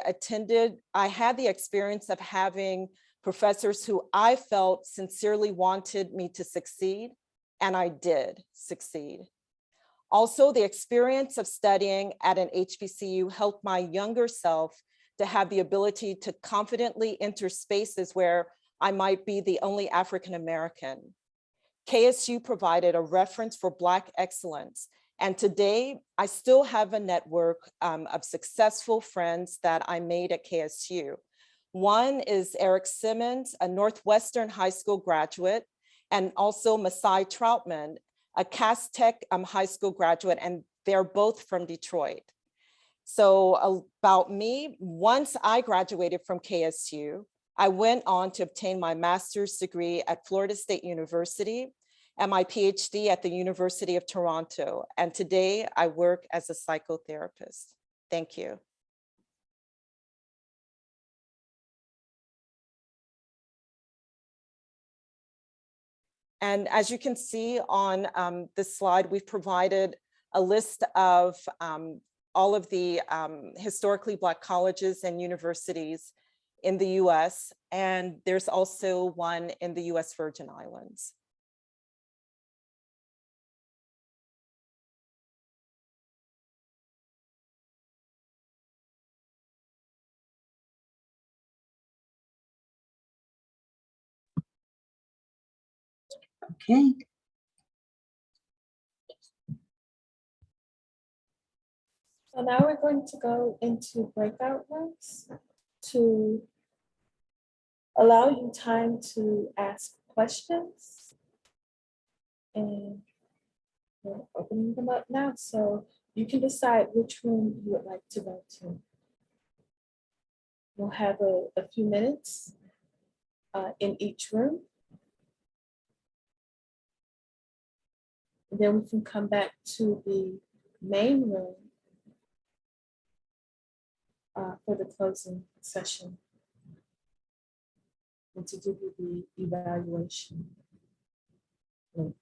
[SPEAKER 8] had the experience of having professors who I felt sincerely wanted me to succeed, and I did succeed. Also, the experience of studying at an HBCU helped my younger self to have the ability to confidently enter spaces where I might be the only African-American. KSU provided a reference for Black excellence. And today, I still have a network of successful friends that I made at KSU. One is Eric Simmons, a Northwestern High School graduate, and also Masai Troutman, a Cass Tech high school graduate, and they're both from Detroit. So about me, once I graduated from KSU, I went on to obtain my master's degree at Florida State University and my PhD at the University of Toronto. And today I work as a psychotherapist. Thank you. And as you can see on this slide, we've provided a list of all of the historically Black colleges and universities in the US, and there's also one in the US Virgin Islands.
[SPEAKER 6] Okay.
[SPEAKER 2] So now we're going to go into breakout rooms to allow you time to ask questions. And we're opening them up now, so you can decide which room you would like to go to. We'll have a few minutes in each room. And then we can come back to the main room for the closing session and to give you the evaluation link.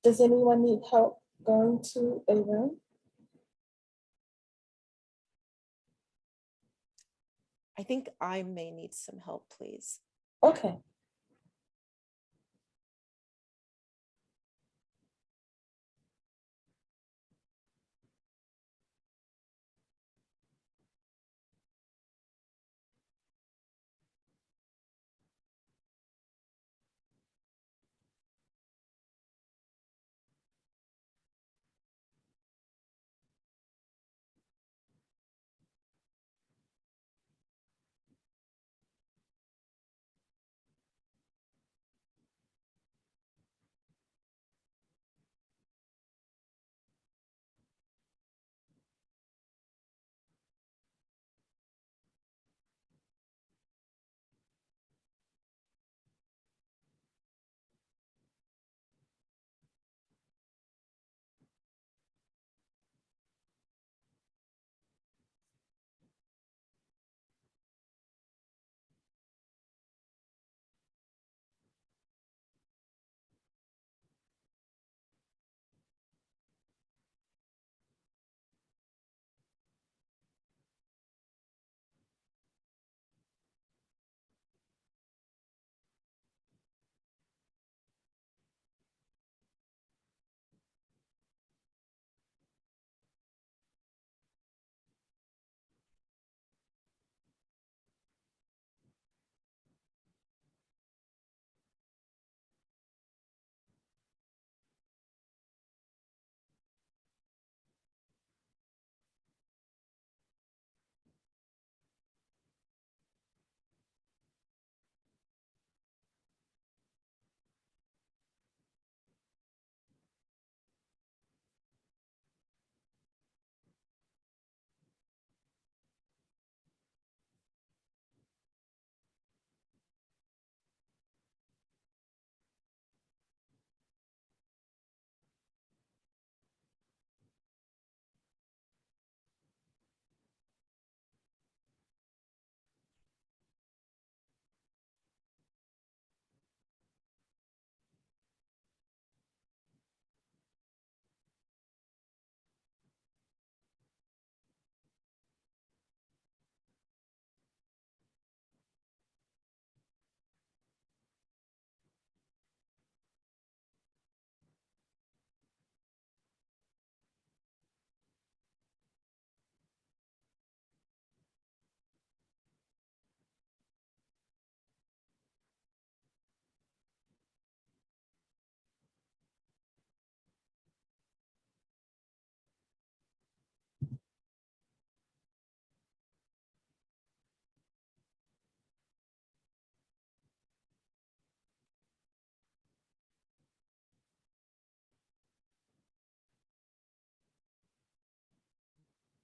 [SPEAKER 2] Does anyone need help going to a room?
[SPEAKER 8] I think I may need some help, please.
[SPEAKER 2] Okay,